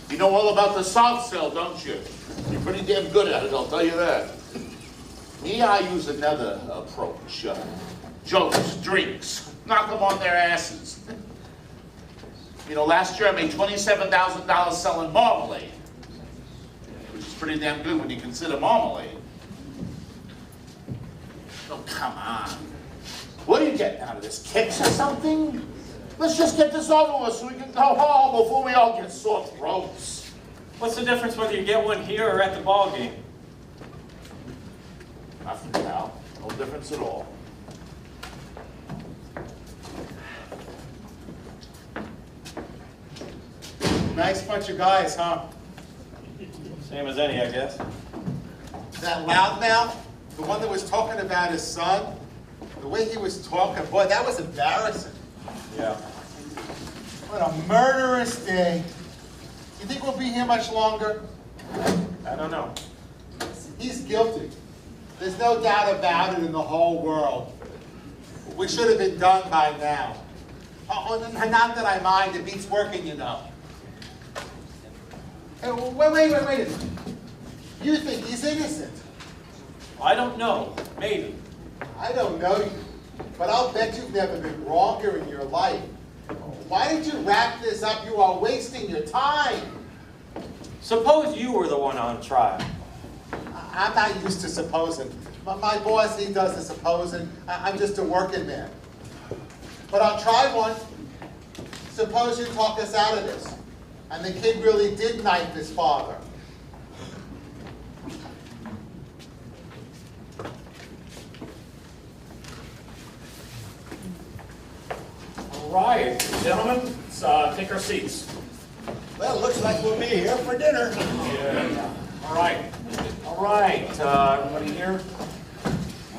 You know all about the soft sell, don't you? You're pretty damn good at it, I'll tell you that. Me, I use another approach. Jokes, drinks, knock them on their asses. You know, last year I made $27,000 selling marmalade, which is pretty damn good when you consider marmalade. Oh, come on. What are you getting out of this, kicks or something? Let's just get this over with so we can go home before we all get sore throats. What's the difference whether you get one here or at the ball game? Nothing, pal. No difference at all. Nice bunch of guys, huh? Same as any, I guess. That loudmouth, the one that was talking about his son, the way he was talking, boy, that was embarrassing. Yeah. What a murderous day. You think we'll be here much longer? I don't know. He's guilty. There's no doubt about it in the whole world. We should have been done by now. Oh, not that I mind, it beats working, you know. Hey, wait a minute. You think he's innocent? I don't know. Maybe. I don't know you, but I'll bet you've never been wronger in your life. Why did you wrap this up? You are wasting your time. Suppose you were the one on trial. I'm not used to supposing. My boss, he does the supposing. I'm just a working man. But I'll try one. Suppose you talk us out of this, and the kid really did knife his father. All right, gentlemen, let's take our seats. Well, looks like we'll be here for dinner. Yeah. All right. All right. Everybody here?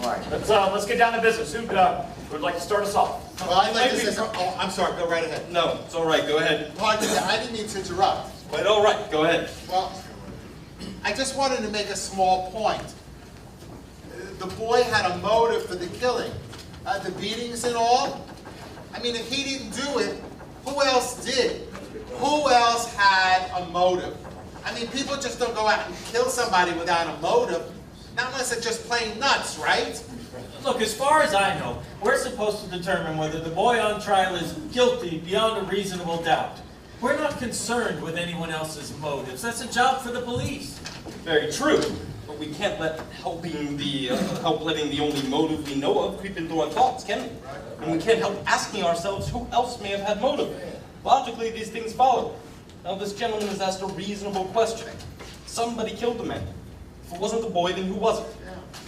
All right. Let's get down to business. Who'd like to start us off? Well, I'd like to say something. Oh, I'm sorry. Go right ahead. No, it's all right. Go ahead. Pardon me. I didn't mean to interrupt. Quite all right. Go ahead. Well, I just wanted to make a small point. The boy had a motive for the killing. The beatings and all. I mean, if he didn't do it, who else did? Who else had a motive? I mean, people just don't go out and kill somebody without a motive. Not unless they're just plain nuts, right? Look, as far as I know, we're supposed to determine whether the boy on trial is guilty beyond a reasonable doubt. We're not concerned with anyone else's motives. That's a job for the police. Very true. But we can't let help letting the only motive we know of creep into our thoughts, can we? And we can't help asking ourselves who else may have had motive. Logically, these things follow. Now, this gentleman has asked a reasonable question. Somebody killed the man. If it wasn't the boy, then who was it?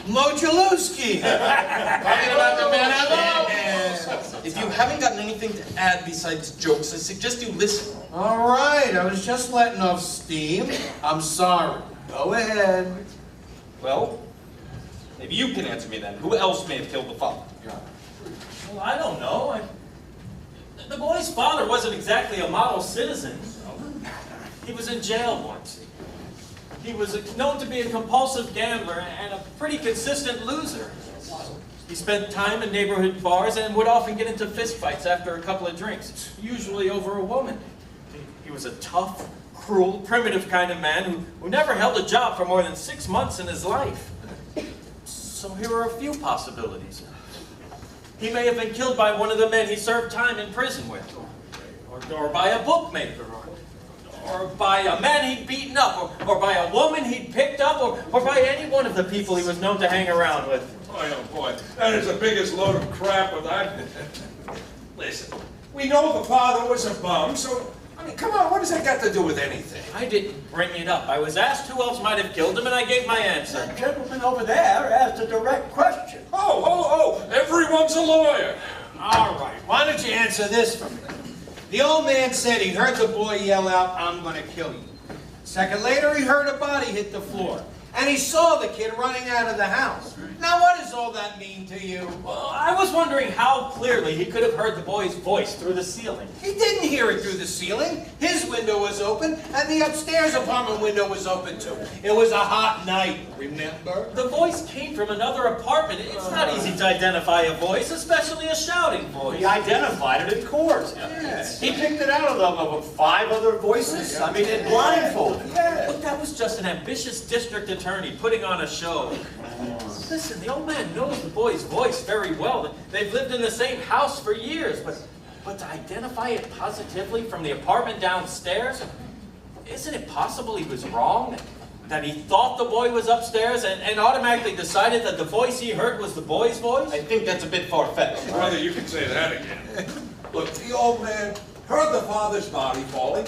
Mojalowski! Talking about the man I love! If you haven't gotten anything to add besides jokes, I suggest you listen. All right, I was just letting off steam. I'm sorry. Go ahead. Well, maybe you can answer me then. Who else may have killed the father? Well, I don't know. The boy's father wasn't exactly a model citizen. He was in jail once. He was known to be a compulsive gambler and a pretty consistent loser. He spent time in neighborhood bars and would often get into fistfights after a couple of drinks, usually over a woman. He was a tough, cruel, primitive kind of man who never held a job for more than 6 months in his life. So here are a few possibilities. He may have been killed by one of the men he served time in prison with, or by a bookmaker, or by a man he'd beaten up, or by a woman he'd picked up, or by any one of the people he was known to hang around with. Boy, oh boy, that is the biggest load of crap with that. Listen, we know the father was a bum, so, I mean, come on, what does that got to do with anything? I didn't bring it up. I was asked who else might have killed him, and I gave my answer. That gentleman over there asked a direct question. Oh, everyone's a lawyer. All right, why don't you answer this for me? The old man said he heard the boy yell out, "I'm going to kill you." A second later, he heard a body hit the floor. And he saw the kid running out of the house. Now, what does all that mean to you? Well, I was wondering how clearly he could have heard the boy's voice through the ceiling. He didn't hear it through the ceiling. His window was open, and the upstairs apartment window was open too. It was a hot night, remember? The voice came from another apartment. It's not easy to identify a voice, especially a shouting voice. He identified it in court. Yes. He picked it out of 5 other voices. I mean, it blindfolded. Look, that was just an ambitious district attorney putting on a show. Listen, the old man knows the boy's voice very well. They've lived in the same house for years, but to identify it positively from the apartment downstairs, isn't it possible he was wrong? That he thought the boy was upstairs and automatically decided that the voice he heard was the boy's voice? I think that's a bit far-fetched. Brother, you can say that again. Look, the old man heard the father's body falling.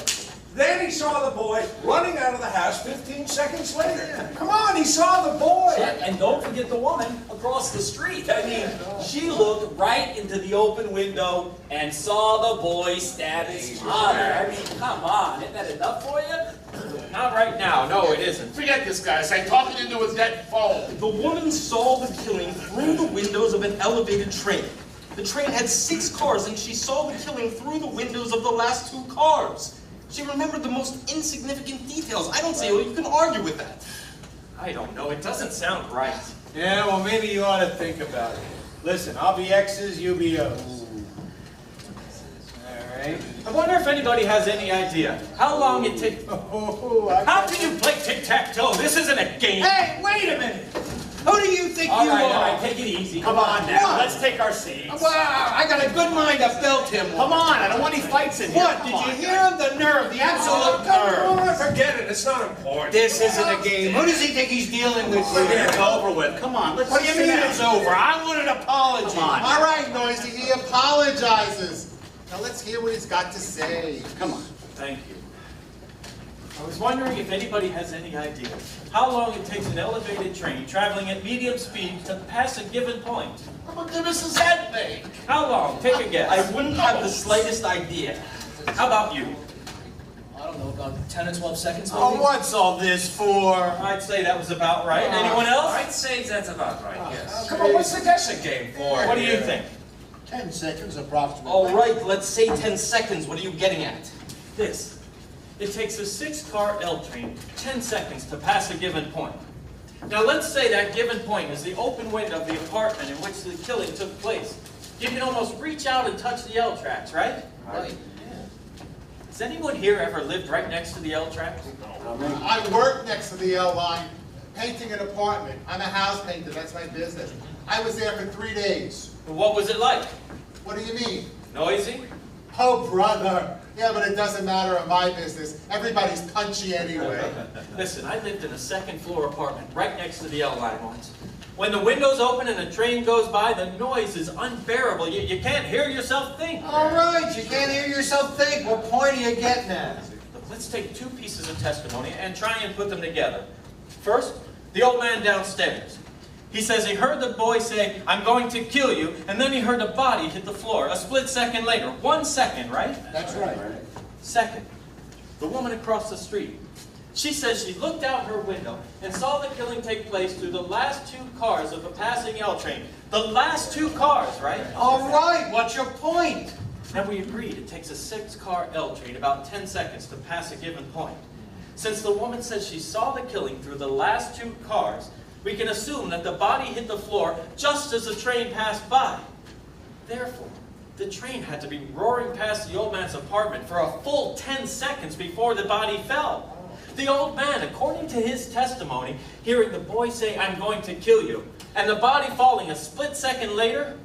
Then he saw the boy running out of the house 15 seconds later. Come on, he saw the boy. And don't forget the woman across the street. I mean, she looked right into the open window and saw the boy stab his father. I mean, come on, isn't that enough for you? Not right now. No, it isn't. Forget this guy. It's like talking into a dead phone. The woman saw the killing through the windows of an elevated train. The train had 6 cars, and she saw the killing through the windows of the last 2 cars. She remembered the most insignificant details. I don't see how you can argue with that. I don't know. It doesn't sound right. Yeah, well, maybe you ought to think about it. Listen, I'll be X's, you be O's. All right. I wonder if anybody has any idea how long it takes. How can you play tic-tac-toe? This isn't a game. Hey, wait a minute! Who do you think All you right, are? take it easy. Come on now, What? let's take our seats. Well, I got a good mind to belt him. Come on, I don't want any fights in here. What? Come Did on. you hear him? The nerve, the absolute nerve. Come on, forget it. It's not important. This isn't a game. Who does he think he's dealing with Here, here? it's over with. Come on, let's What do you sit mean down. it's over? I want an apology. Come on. All right, Noisy, he apologizes. Now let's hear what he's got to say. Come on. Thank you. I was wondering if anybody has any idea how long it takes an elevated train traveling at medium speed to pass a given point. What goodness is that thing? How long? Take a guess. I wouldn't have the slightest idea. How about you? I don't know, about 10 or 12 seconds maybe? Oh, what's all this for? I'd say that was about right. Anyone else? I'd say that's about right, yes. Come on, what's the guessing game for? What do you think? 10 seconds approximately. All right, let's say 10 seconds. What are you getting at? This. It takes a 6-car L train 10 seconds to pass a given point. Now let's say that given point is the open window of the apartment in which the killing took place. You can almost reach out and touch the L tracks, right? Right. Has anyone here ever lived right next to the L tracks? I work next to the L line, painting an apartment. I'm a house painter, that's my business. I was there for 3 days. What was it like? What do you mean? Noisy? Oh, brother. Yeah, but it doesn't matter in my business. Everybody's punchy anyway. Listen, I lived in a 2nd floor apartment right next to the L line once. When the window's open and a train goes by, the noise is unbearable. You can't hear yourself think. All right, you can't hear yourself think. What point are you getting at? Look, let's take 2 pieces of testimony and try and put them together. First, the old man downstairs. He says he heard the boy say, "I'm going to kill you," and then he heard a body hit the floor a split second later. 1 second, right? That's right. Second, the woman across the street. She says she looked out her window and saw the killing take place through the last 2 cars of a passing L train. The last 2 cars, right? All right, what's your point? And we agreed it takes a 6-car L train about 10 seconds to pass a given point. Since the woman says she saw the killing through the last 2 cars, we can assume that the body hit the floor just as the train passed by. Therefore, the train had to be roaring past the old man's apartment for a full 10 seconds before the body fell. The old man, according to his testimony, hearing the boy say, "I'm going to kill you," and the body falling a split second later,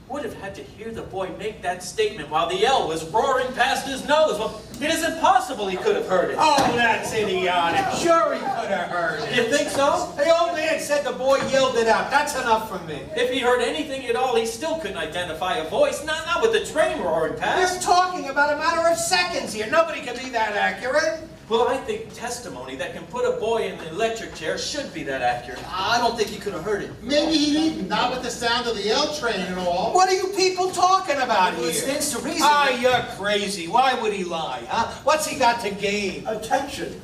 would have had to hear the boy make that statement while the yell was roaring past his nose. Well, it isn't possible he could have heard it. Oh, that's idiotic. Sure he could have heard it. You think so? The old man said the boy yelled it out. That's enough for me. If he heard anything at all, he still couldn't identify a voice. Not with the train roaring past. We're talking about a matter of seconds here. Nobody can be that accurate. Well, I think testimony that can put a boy in the electric chair should be that accurate. I don't think he could have heard it. Maybe he didn't, not with the sound of the L train and all. What are you people talking about Well, here? it stands to reason. Ah, you're crazy. Why would he lie, huh? What's he got to gain? Attention.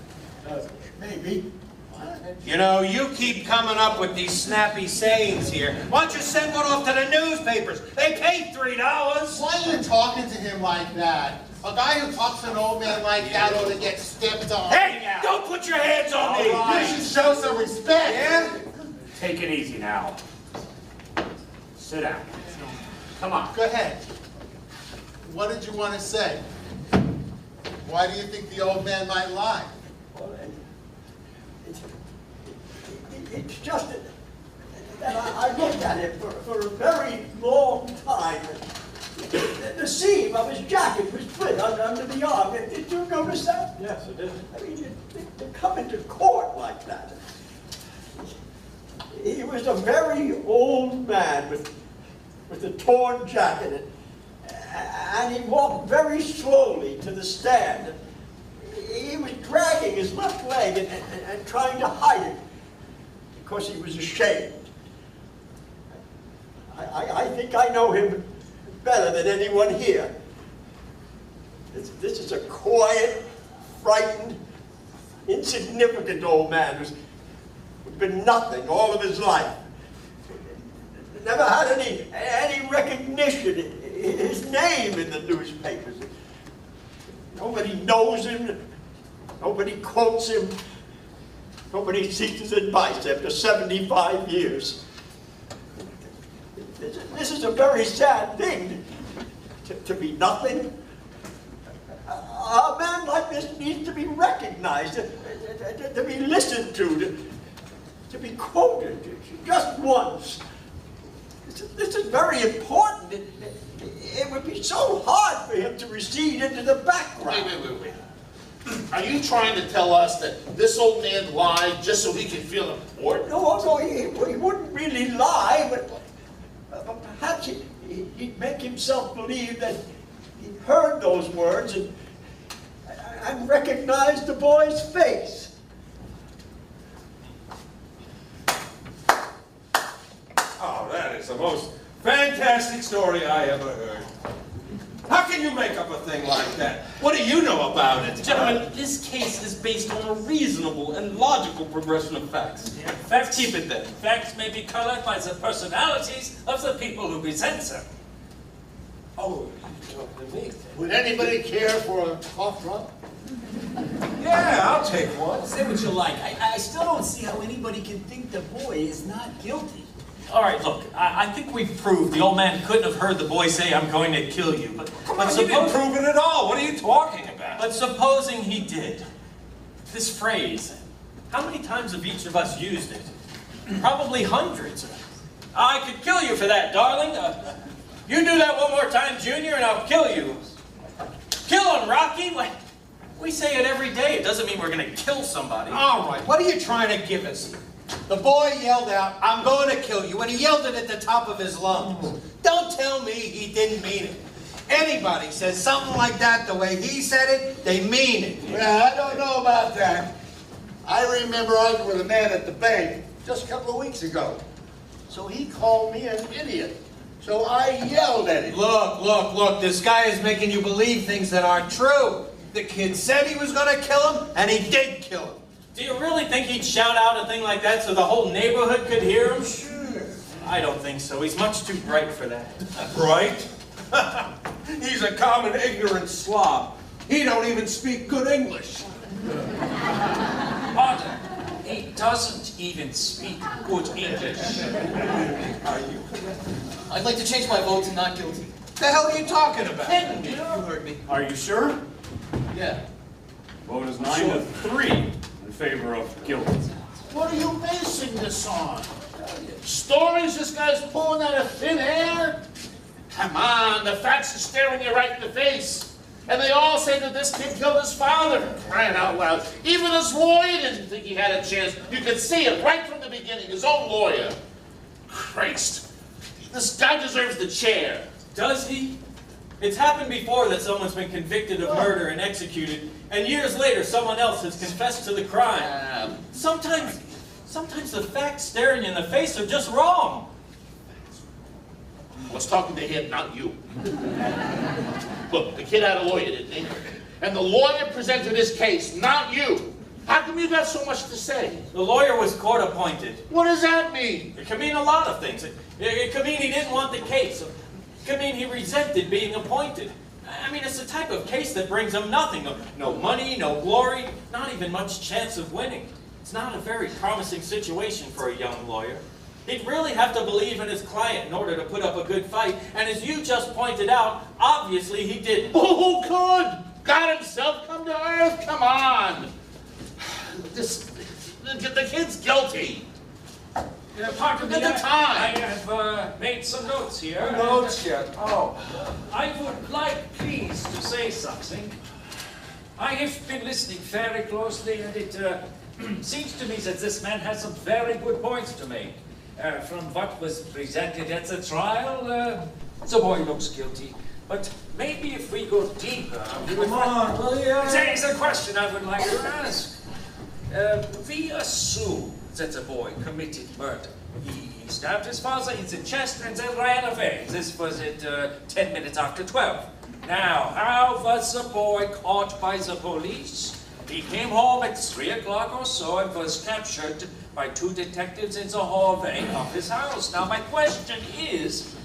Maybe. You know, you keep coming up with these snappy sayings here. Why don't you send one off to the newspapers? They paid $3. Why are you talking to him like that? A guy who talks to an old man like that ought to get stepped on. Hey, don't put your hands on me! You should show some respect. Yeah? Take it easy now. Sit down. Come on. Go ahead. What did you want to say? Why do you think the old man might lie? Well, it's just that I looked at him for a very long time. The seam of his jacket was split under the arm. Did you notice that? Yes, I did. I mean, to come into court like that. He was a very old man with a torn jacket, and he walked very slowly to the stand. He was dragging his left leg and trying to hide it because he was ashamed. I think I know him better than anyone here. This is a quiet, frightened, insignificant old man who's been nothing all of his life. Never had any recognition, his name in the newspapers. Nobody knows him, nobody quotes him, nobody seeks his advice after 75 years. This is a very sad thing, to be nothing. A man like this needs to be recognized, to be listened to be quoted, just once. This is very important. It would be so hard for him to recede into the background. Wait. Are you trying to tell us that this old man lied just so he could feel important? No, he wouldn't really lie, but perhaps he'd make himself believe that he heard those words and recognized the boy's face. Oh, that is the most fantastic story I ever heard. How can you make up a thing like that? What do you know about it? Gentlemen, this case is based on a reasonable and logical progression of facts. Yeah, facts, Keep it there. Facts may be colored by the personalities of the people who present them. Oh, you're talking to me. Would anybody care for a cough drop? Yeah, I'll take one. Say what you like. I still don't see how anybody can think the boy is not guilty. All right, look, I think we've proved the old man couldn't have heard the boy say, "I'm going to kill you." But You didn't prove it at all. What are you talking about? But supposing he did, this phrase, how many times have each of us used it? Probably hundreds. "I could kill you for that, darling. You do that one more time, Junior, and I'll kill you." Kill him, Rocky. We say it every day. It doesn't mean we're going to kill somebody. All right, what are you trying to give us here? The boy yelled out, "I'm going to kill you," and he yelled it at the top of his lungs. Don't tell me he didn't mean it. Anybody says something like that the way he said it, they mean it. Yeah, I don't know about that. I remember arguing with a man at the bank just a couple of weeks ago. So he called me an idiot. So I yelled at him. Look, this guy is making you believe things that aren't true. The kid said he was going to kill him, and he did kill him. Do you really think he'd shout out a thing like that so the whole neighborhood could hear him? Sure. I don't think so. He's much too bright for that. Bright? He's a common ignorant slob. He don't even speak good English. Pardon, he doesn't even speak good English. I'd like to change my vote to not guilty. The hell are you talking about? You heard me. Are you sure? Yeah. Vote is 9-3 in favor of guilty. What are you basing this on? Stories this guy's pulling out of thin air? Come on, the facts are staring you right in the face. And they all say that this kid killed his father. Crying out loud. Even his lawyer didn't think he had a chance. You could see it right from the beginning, his own lawyer. Christ, this guy deserves the chair. Does he? It's happened before that someone's been convicted of murder and executed, and years later someone else has confessed to the crime. Sometimes the facts staring you in the face are just wrong. I was talking to him, not you. Look, the kid had a lawyer, didn't he? And the lawyer presented his case, not you. How come you got so much to say? The lawyer was court appointed. What does that mean? It could mean a lot of things. It could mean he didn't want the case. It could mean he resented being appointed. I mean, it's the type of case that brings him nothing. No money, no glory, not even much chance of winning. It's not a very promising situation for a young lawyer. He'd really have to believe in his client in order to put up a good fight, and as you just pointed out, obviously he didn't. Oh, good! God himself come to earth? Come on! The kid's guilty. Pardon me, At the time. I have made some notes here. Notes yet? Oh. I would like, please, to say something. I have been listening very closely, and it seems to me that this man has some very good points to make. From what was presented at the trial, the boy looks guilty. But maybe if we go deeper... Come on, will you? There is a question I would like to ask. We assume that the boy committed murder. He stabbed his father in the chest and then ran away. This was at 10 minutes after 12. Now, how was the boy caught by the police? He came home at 3 o'clock or so and was captured by 2 detectives in the hallway of his house. Now, my question is,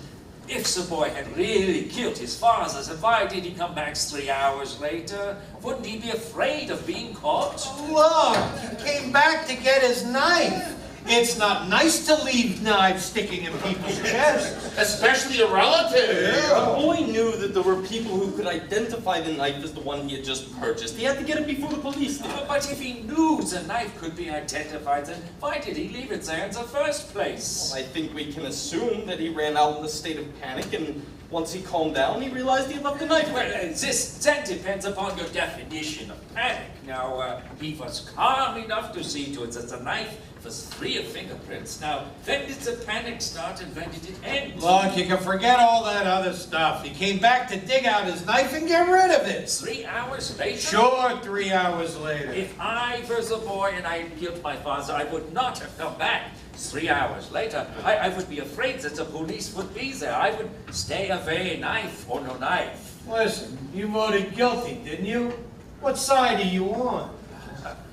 if the boy had really killed his father, then why did he come back 3 hours later? Wouldn't he be afraid of being caught? Look, he came back to get his knife. It's not nice to leave knives sticking in people's chests. Especially a relative. The boy knew that there were people who could identify the knife as the one he had just purchased. He had to get it before the police did. But if he knew the knife could be identified, then why did he leave it there in the first place? I think we can assume that he ran out in a state of panic, and once he calmed down, he realized he had left the knife. Well, this then depends upon your definition of panic. Now, he was calm enough to see to it that the knife was free of fingerprints. Now, when did the panic start and when did it end? Look, you can forget all that other stuff. He came back to dig out his knife and get rid of it. 3 hours later? Sure, 3 hours later. If I was a boy and I killed my father, I would not have come back 3 hours later. I would be afraid that the police would be there. I would stay away, knife or no knife. Listen, you voted guilty, didn't you? What side are you on?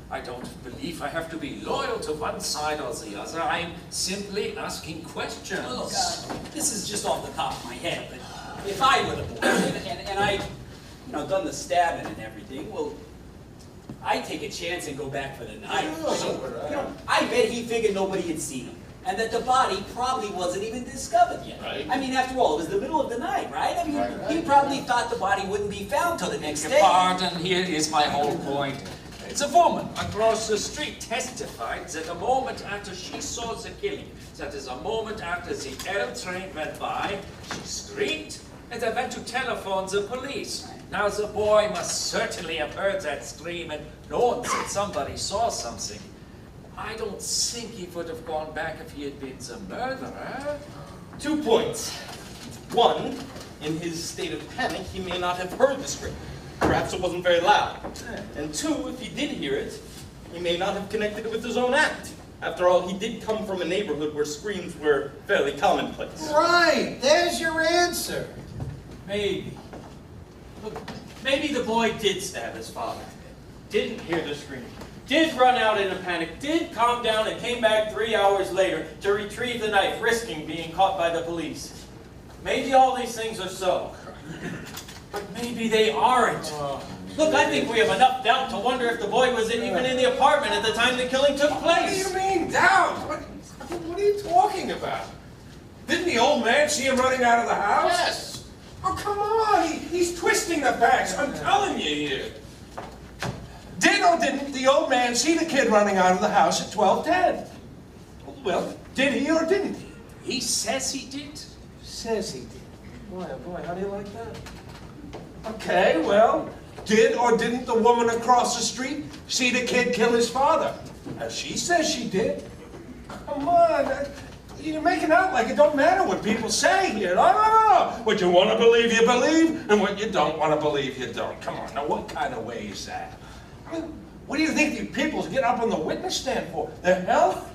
I don't believe I have to be loyal to one side or the other. I'm simply asking questions. Well, look, this is just off the top of my head, but if I were the boy and I, done the stabbing and everything, well, I'd take a chance and go back for the knife. I bet he figured nobody had seen him, and that the body probably wasn't even discovered yet. Right. I mean, after all, it was the middle of the night, right? I mean, he probably thought the body wouldn't be found till the next day. Pardon, here is my whole point. The woman across the street testified that a moment after she saw the killing, that is a moment after the L train went by, she screamed and they went to telephone the police. Now the boy must certainly have heard that scream and known that somebody saw something. I don't think he would have gone back if he had been the murderer. 2 points. One, in his state of panic, he may not have heard the scream. Perhaps it wasn't very loud. And 2, if he did hear it, he may not have connected it with his own act. After all, he did come from a neighborhood where screams were fairly commonplace. Right, there's your answer. Maybe. Look, maybe the boy did stab his father. Didn't hear the scream. Did run out in a panic. Did calm down and came back 3 hours later to retrieve the knife, risking being caught by the police. Maybe all these things are so. But maybe they aren't. Look, I think we have enough doubt to wonder if the boy was even in the apartment at the time the killing took place. What do you mean, doubt? What are you talking about? Didn't the old man see him running out of the house? Yes. Oh, come on. He's twisting the facts. I'm telling you here. Did or didn't the old man see the kid running out of the house at 12:10? Well, did he or didn't he? He says he did. Says he did. Boy, oh boy, how do you like that? Okay, well, did or didn't the woman across the street see the kid kill his father? She says she did. Come on, you're making out like it don't matter what people say here. No. What you want to believe, you believe, and what you don't want to believe, you don't. Come on, now what kind of way is that? I mean, what do you think these people get up on the witness stand for? Their health?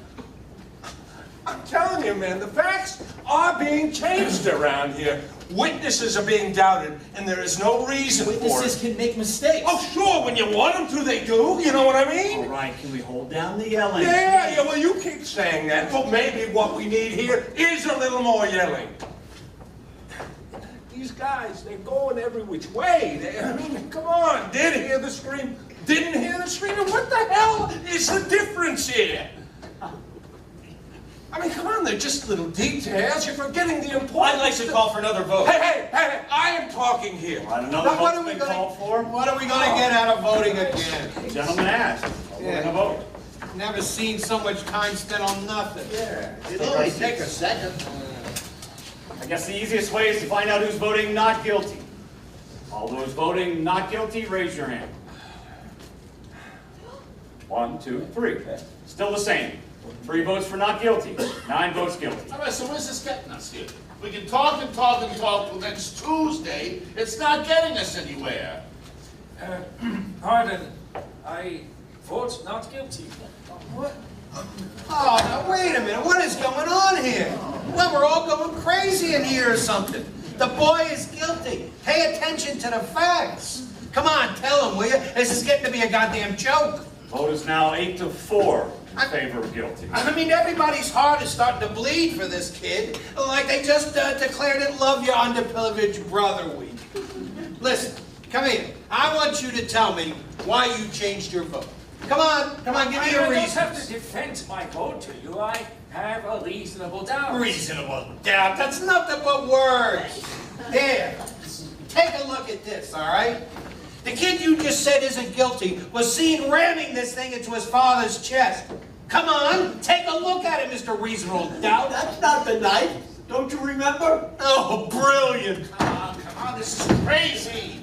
I'm telling you, man, the facts are being changed around here. Witnesses are being doubted, and there is no reason for it. Witnesses can make mistakes. Oh, sure, when you want them to, they do. You know what I mean? All right, can we hold down the yelling? Yeah, well, you keep saying that. Well, maybe what we need here is a little more yelling. These guys, they're going every which way. I mean, come on. Did hear the scream, didn't hear the scream. And what the hell is the difference here? I mean, come on, they're just little details. You're forgetting the important. I'd like to call for another vote. Hey, I am talking here. Another vote's been called for. What are we going to get out of voting again? Gentlemen asked. We're going to vote. Never seen so much time spent on nothing. Yeah, it'll only take a second. I guess the easiest way is to find out who's voting not guilty. All those voting not guilty, raise your hand. 1, 2, 3. Still the same. 3 votes for not guilty, 9 votes guilty. All right, so where's this getting us here? We can talk and talk and talk till next Tuesday. It's not getting us anywhere. Pardon, I vote not guilty. What? Oh, now wait a minute. What is going on here? Well, we're all going crazy in here or something. The boy is guilty. Pay attention to the facts. Come on, tell him, will you? This is getting to be a goddamn joke. Vote is now 8-4 in favor of guilty. I mean, everybody's heart is starting to bleed for this kid, like they just declared it Love Your Underprivileged Brother Week. Listen, come here. I want you to tell me why you changed your vote. Come on, give me a reason. I don't have to defend my vote to you. I have a reasonable doubt. Reasonable doubt? That's nothing but words. There. Take a look at this, all right? The kid you just said isn't guilty was seen ramming this thing into his father's chest. Come on, take a look at it, Mr. Reasonable Doubt. That's not the knife. Don't you remember? Oh, brilliant. Come on, this is crazy.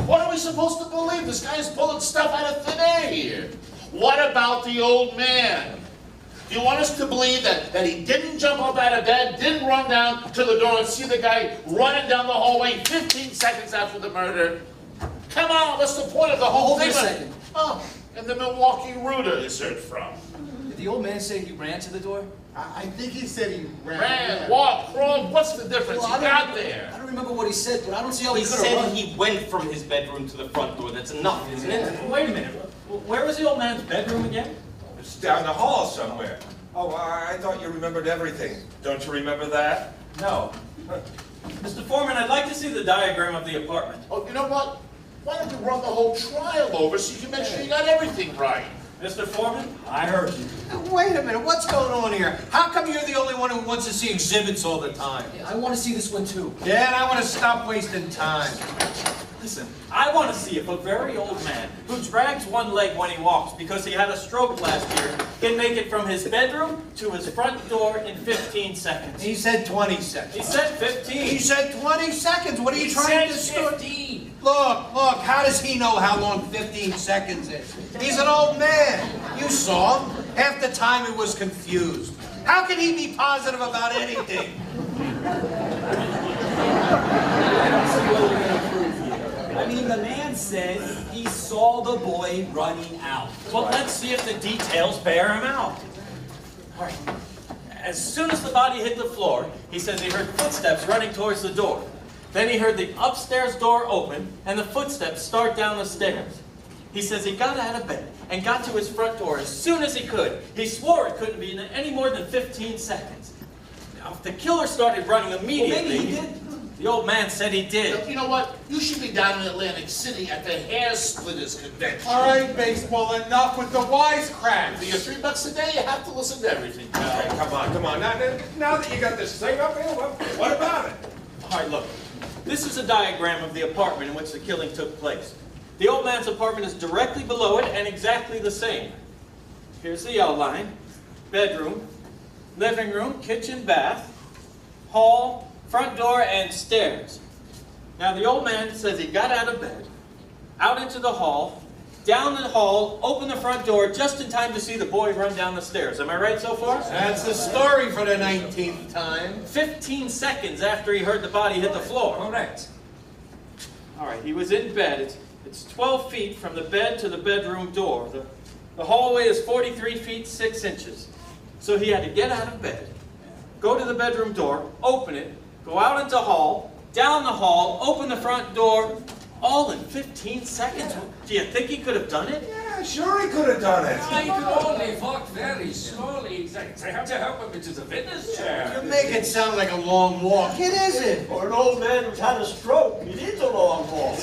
What are we supposed to believe? This guy's pulling stuff out of thin air here. What about the old man? You want us to believe that he didn't jump up out of bed, didn't run down to the door and see the guy running down the hallway 15 seconds after the murder? Come on, what's the point of the whole thing? Hold on a second. Oh, and the Milwaukee Rooter is heard from. Did the old man say he ran to the door? I think he said he ran. Ran, walked, crawled, what's the difference? Well, He got there. I don't remember what he said, but I don't see how he He could have said run. he went from his bedroom to the front door. That's enough, isn't it? Wait a minute. Where was the old man's bedroom again? It's down the hall somewhere. Oh, I thought you remembered everything. Don't you remember that? No. Mr. Foreman, I'd like to see the diagram of the apartment. Oh, you know what? Why don't you run the whole trial over so you can make sure you got everything right? Mr. Foreman? I heard you. Wait a minute, what's going on here? How come you're the only one who wants to see exhibits all the time? I want to see this one too. Yeah, and I want to stop wasting time. Listen, I want to see if a very old man who drags one leg when he walks because he had a stroke last year can make it from his bedroom to his front door in 15 seconds. He said 20 seconds. He said 15. He said 20 seconds. What are you trying to Said do? 15. Look, how does he know how long 15 seconds is? He's an old man. You saw him. Half the time he was confused. How can he be positive about anything? I mean, the man said he saw the boy running out. Well, let's see if the details bear him out. All right. As soon as the body hit the floor, he says he heard footsteps running towards the door. Then he heard the upstairs door open and the footsteps start down the stairs. He says he got out of bed and got to his front door as soon as he could. He swore it couldn't be any more than 15 seconds. Now, if the killer started running immediately... Well, maybe he did. The old man said he did. You know what? You should be down in Atlantic City at the Hair Splitters Convention. All right, baseball, enough with the wisecracks. For your $3 a day, you have to listen to everything. Hey, come on. Now that you got this thing up here, what about it? All right, look. This is a diagram of the apartment in which the killing took place. The old man's apartment is directly below it and exactly the same. Here's the outline. Bedroom, living room, kitchen, bath, hall, front door, and stairs. Now the old man says he got out of bed, out into the hall, down the hall, opened the front door just in time to see the boy run down the stairs. Am I right so far? That's the story for the 19th time. 15 seconds after he heard the body hit the floor. Correct. All right, he was in bed. It's 12 feet from the bed to the bedroom door. The hallway is 43 feet 6 inches. So he had to get out of bed, go to the bedroom door, open it, go out into hall, down the hall, open the front door, all in 15 seconds. Do you think he could have done it? Yeah, sure he could have done it. I could only walk very slowly. I have to help him into the fitness chair. You make it sound like a long walk. It isn't. For an old man who's had a stroke, it is a long walk.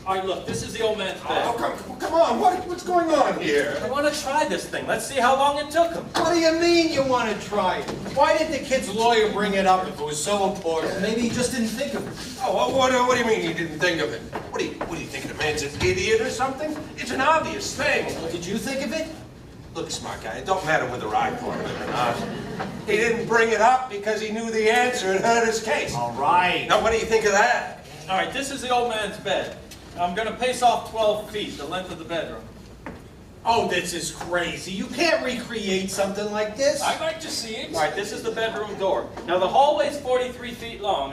All right, look, this is the old man's bed. Oh, come on. What's going on here? I want to try this thing. Let's see how long it took him. What do you mean you want to try it? Why did the kid's lawyer bring it up if it was so important? Maybe he just didn't think of it. Oh, what do you mean you didn't think of it? What do you think the man's an idiot or something? It's an obvious thing. Did you think of it? Look, smart guy, it don't matter whether I thought of it or not. He didn't bring it up because he knew the answer and hurt his case. All right. Now, what do you think of that? All right, this is the old man's bed. I'm going to pace off 12 feet, the length of the bedroom. Oh, this is crazy. You can't recreate something like this. I'd like to see it. All right, this is the bedroom door. Now the hallway's 43 feet long.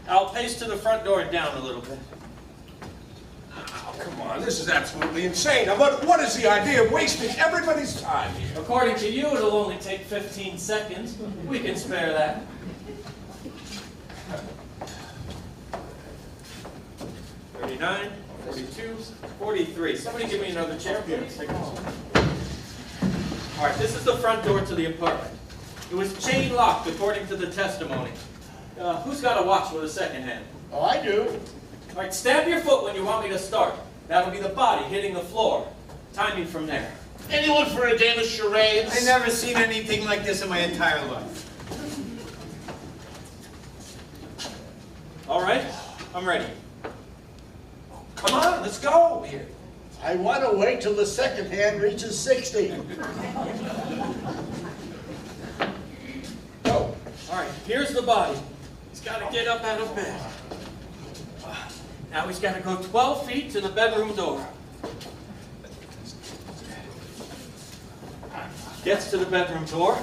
I'll pace to the front door and down a little bit. Oh, come on, this is absolutely insane. Now, what is the idea of wasting everybody's time here? According to you, it'll only take 15 seconds. We can spare that. $39, $42, $43. Somebody give me another chair, please. All right, this is the front door to the apartment. It was chain locked according to the testimony. Who's got a watch with a second hand? Oh, I do. All right, stamp your foot when you want me to start. That'll be the body hitting the floor. Timing from there. Anyone for a game of charades? I've never seen anything like this in my entire life. All right, I'm ready. Come on, let's go here. I want to wait till the second hand reaches 60. Go. All right, here's the body. He's got to get up out of bed. Now he's got to go 12 feet to the bedroom door. Gets to the bedroom door,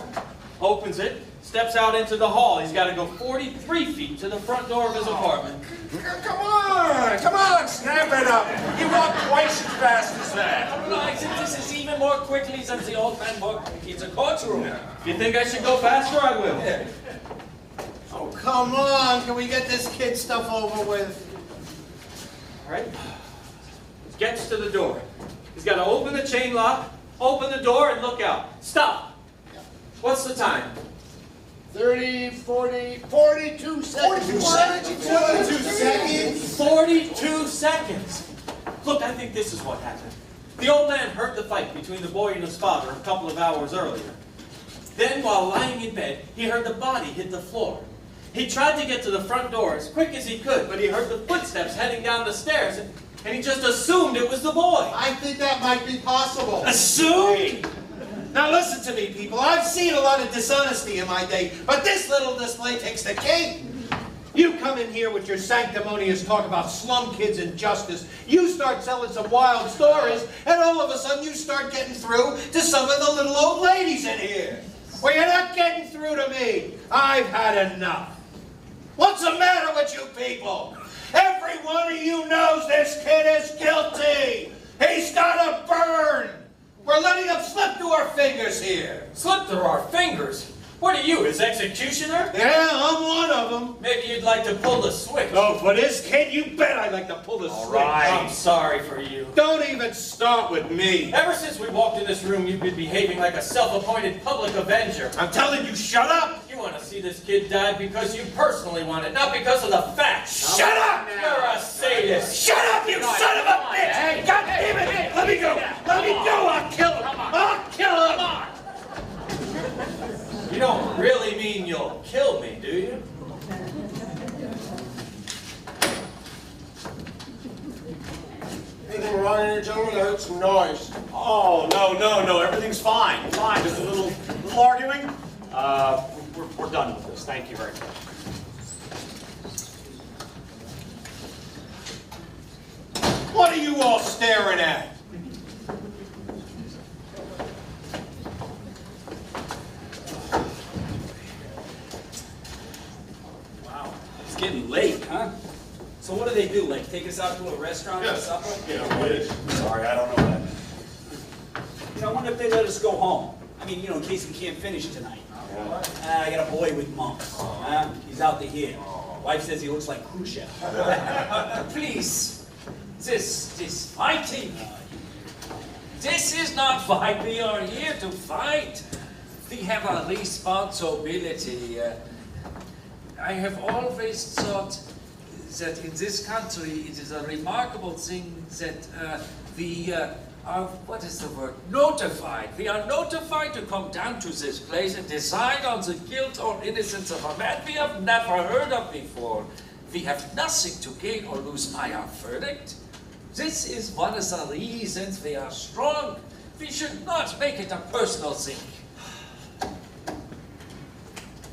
opens it, steps out into the hall. He's got to go 43 feet to the front door of his apartment. Come on, snap it up. You walk twice as fast as that. No, I think this is even more quickly since the old man walked into the courtroom. If you think I should go faster, I will. Oh, come on. Can we get this kid stuff over with? All right. Gets to the door. He's got to open the chain lock, open the door, and look out. Stop. What's the time? 30, 40, 42 seconds. 42 seconds? 42 seconds. Look, I think this is what happened. The old man heard the fight between the boy and his father a couple of hours earlier. Then, while lying in bed, he heard the body hit the floor. He tried to get to the front door as quick as he could, but he heard the footsteps heading down the stairs, and he just assumed it was the boy. I think that might be possible. Assumed? Now listen to me, people. I've seen a lot of dishonesty in my day, but this little display takes the cake. You come in here with your sanctimonious talk about slum kids and justice. You start telling some wild stories, and all of a sudden you start getting through to some of the little old ladies in here. Well, you're not getting through to me. I've had enough. What's the matter with you people? Every one of you knows this kid is guilty. He's got to burn. We're letting him slip through our fingers here. Slip through our fingers? What are you, his executioner? Yeah, I'm one of them. Maybe you'd like to pull the switch. Oh, for this kid, you bet I'd like to pull the switch. I'm sorry for you. Don't even start with me. Ever since we walked in this room, you've been behaving like a self-appointed public avenger. I'm telling you, shut up! You want to see this kid die because you personally want it, not because of the facts. Shut up! You're a sadist. Shut up, you son of a bitch! God damn it! Let me go! Let me go! I'll kill him! I'll kill him! You don't really mean you'll kill me, do you? Anything wrong here, gentlemen? I heard some noise. Oh, no. Everything's fine. Fine. Just a little arguing. We're done with this. Thank you very much. What are you all staring at? Wow, it's getting late, huh? So what do they do? Like take us out to a restaurant for supper? Sorry, I don't know that. You know, I wonder if they let us go home. I mean, you know, in case we can't finish tonight. I got a boy with mumps. He's out to here. Wife says he looks like Khrushchev. Please, this fighting. This is not fight. We are here to fight. We have a responsibility. I have always thought that in this country it is a remarkable thing that we are, what is the word, notified. We are notified to come down to this place and decide on the guilt or innocence of a man we have never heard of before. We have nothing to gain or lose by our verdict. This is one of the reasons we are strong. We should not make it a personal thing.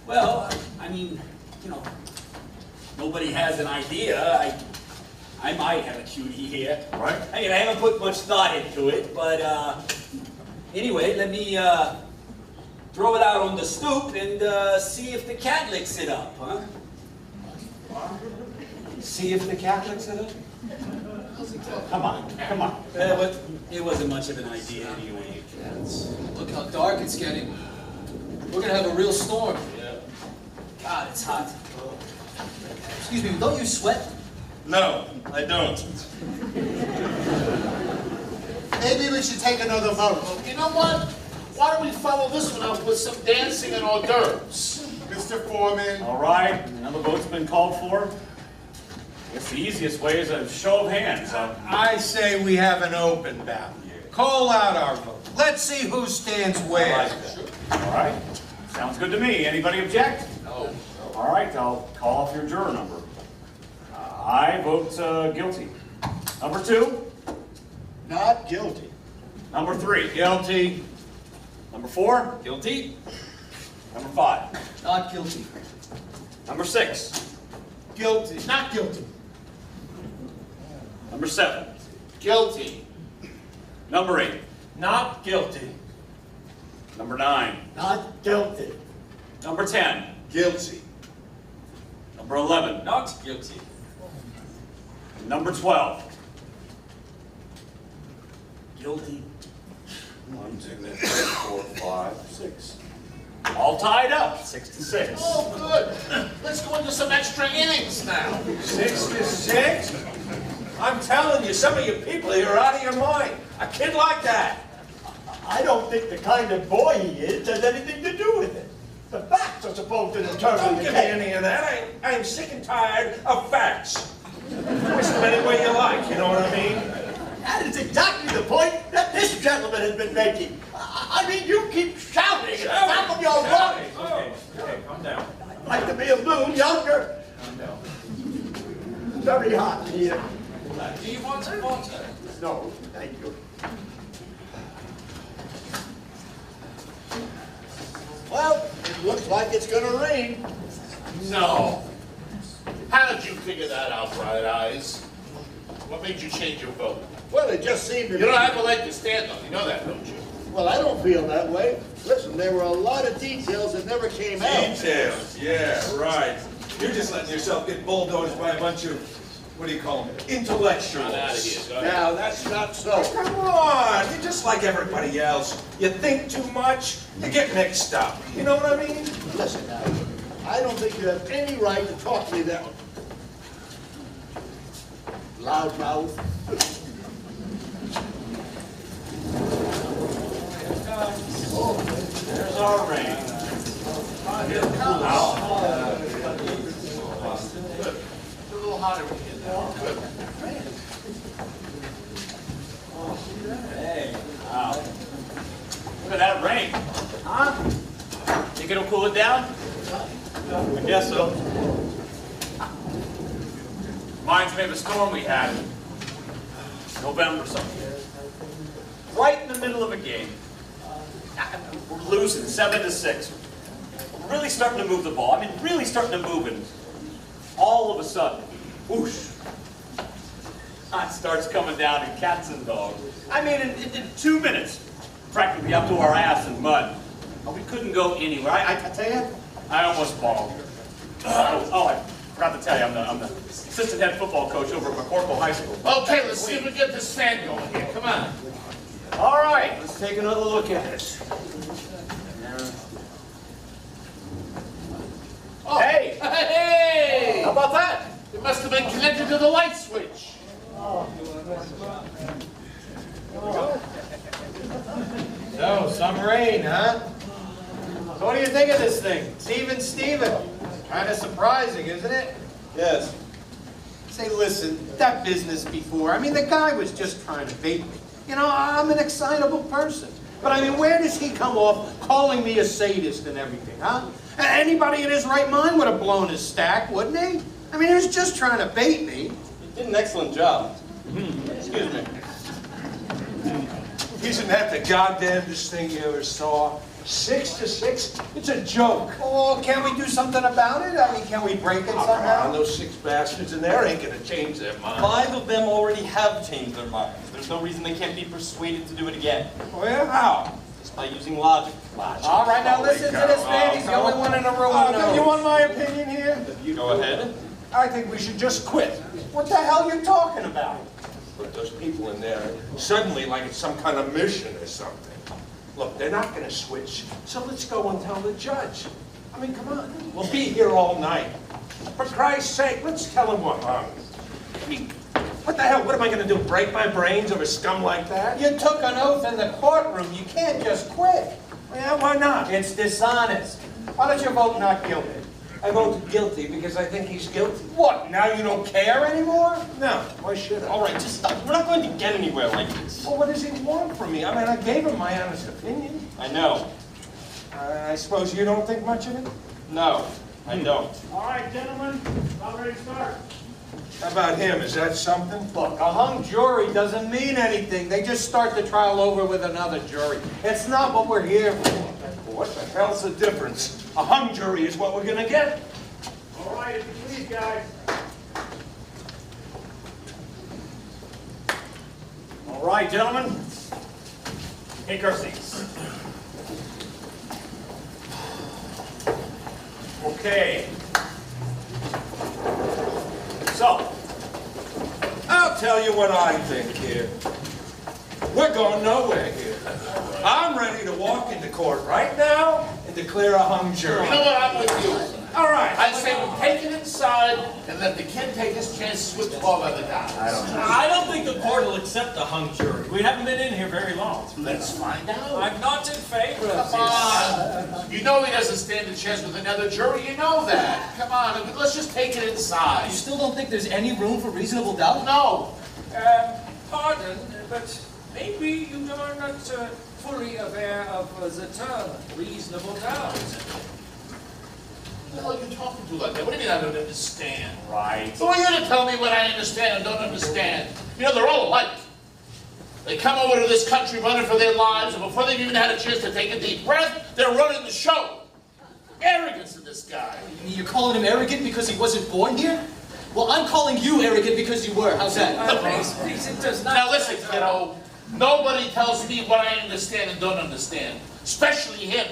Well, I mean, you know, nobody has an idea. I might have a cutie here. Right. I mean, I haven't put much thought into it, but anyway, let me throw it out on the stoop and see if the cat licks it up, huh? See if the cat licks it up? Come on. But it wasn't much of an idea anyway. Look how dark it's getting. We're gonna have a real storm. Yeah. God, it's hot. Excuse me, don't you sweat? No, I don't. Maybe we should take another vote. You know what? Why don't we follow this one up with some dancing and hors d'oeuvres? Mr. Foreman. All right, another vote's been called for. I guess the easiest way is a show of hands. I say we have an open ballot. Call out our vote. Let's see who stands where. All right, sounds good to me. Anybody object? No. All right, I'll call off your juror number. I vote guilty. Number 2? Not guilty. Number 3? Guilty. Number 4? Guilty? Number 5? Not guilty. Number 6? Guilty. Not guilty. Number 7? Guilty. Number 8? Not guilty. Number 9? Not guilty. Number 10? Guilty. Number 11? Not guilty. Number 12? Guilty. 1, 2, 3, 4, 5, 6. All tied up, 6 to 6. Oh, good. Let's go into some extra innings now. 6 to 6? I'm telling you, some of you people here are out of your mind. A kid like that. I don't think the kind of boy he is has anything to do with it. The facts are supposed to determine Don't the give me case. any of that. I'm sick and tired of facts. Twist them any way you like, you know what I mean? That is exactly the point that this gentleman has been making. I mean, you keep shouting at the top of your lungs. Okay, calm down. I'd like to be a little younger. Calm down. Very hot here. Do you want some water? No, thank you. Well, it looks like it's gonna rain. No. How did you figure that out, Bright Eyes? What made you change your vote? Well, it just seemed to You don't have a leg to stand on, you know that, don't you? Well, I don't feel that way. Listen, there were a lot of details that never came out. Details, yeah, right. You're just letting yourself get bulldozed by a bunch of, what do you call them, intellectuals. Get out of here. Go ahead. Now, that's not so. Come on, you're just like everybody else. You think too much, you get mixed up. You know what I mean? Listen now, I don't think you have any right to talk to me that way. Loudmouth. There's our ring. Here it comes. It's a little hotter in here now. Good. Hey, wow. Look at that rain. Huh? Think it'll cool it down? I guess so. Reminds me of a storm we had. November something. Right in the middle of a game. We're losing 7-6. We're really starting to move the ball. I mean, really starting to move it. All of a sudden, whoosh. It starts coming down in cats and dogs. I mean, in 2 minutes, practically up to our ass in mud. Oh, we couldn't go anywhere. I tell you, I almost bawled. Oh, I forgot to tell you, I'm the assistant head football coach over at McCorkle High School. Okay, let's see if we get this fan going here. Come on. All right, let's take another look at it. Oh. Hey! Hey! How about that? It must have been connected to the light switch. So, some rain, huh? So what do you think of this thing? Steven? Kind of surprising, isn't it? Yes. Say, listen, that business before, I mean, the guy was just trying to bait me. You know, I'm an excitable person. But I mean, where does he come off calling me a sadist and everything, huh? Anybody in his right mind would have blown his stack, wouldn't he? I mean, he was just trying to bait me. You did an excellent job. Excuse me. Isn't that the goddamnedest thing you ever saw? 6-6? It's a joke. Oh, can't we do something about it? I mean, can we break it Come on, somehow? those 6 bastards in there ain't gonna change their mind. 5 of them already have changed their minds. There's no reason they can't be persuaded to do it again. Oh, yeah? How? Just by using logic. All right, now listen to this man. He's the only one in the room who knows. You want my opinion here? You go ahead. I think we should just quit. What the hell are you talking about? Look, those people in there, suddenly like it's some kind of mission or something. Look, they're not going to switch, so let's go and tell the judge. I mean, come on, we'll be here all night. For Christ's sake, let's tell him we're hung. I mean, what the hell, what am I going to do, break my brains over scum like that? You took an oath in the courtroom. You can't just quit. Yeah, why not? It's dishonest. Why don't you vote not guilty? I voted guilty because I think he's guilty. What, now you don't care anymore? No, why should I? All right, just stop. We're not going to get anywhere like this. Well, what does he want from me? I mean, I gave him my honest opinion. I know. I suppose you don't think much of it? No, I don't. All right, gentlemen, about ready to start. How about him? Is that something? Look, a hung jury doesn't mean anything. They just start the trial over with another jury. It's not what we're here for. What the hell's the difference? A hung jury is what we're gonna get. All right, if you please, guys. All right, gentlemen, take our seats. Okay. So, I'll tell you what I think here. We're going nowhere here. I'm ready to walk into court right now and declare a hung jury. You know what? I'm with you. All right. I say we take it inside and let the kid take his chances with 12 other guys. I don't think the court will accept a hung jury. We haven't been in here very long. Let's find out. I'm not in favor of Come on. You know he doesn't stand a chance with another jury. You know that. Come on. Let's just take it inside. You still don't think there's any room for reasonable doubt? No. Pardon, but maybe you are not fully aware of the term reasonable doubt. What the hell are you talking to like that? What do you mean I don't understand? right. Who are you to tell me what I understand and don't understand? You know, they're all alike. They come over to this country running for their lives, and before they've even had a chance to take a deep breath, they're running the show. Arrogance in this guy. You mean you're calling him arrogant because he wasn't born here? Well, I'm calling you arrogant because you were. How's that? Please, it does not... Now listen, kiddo. Nobody tells me what I understand and don't understand. Especially him.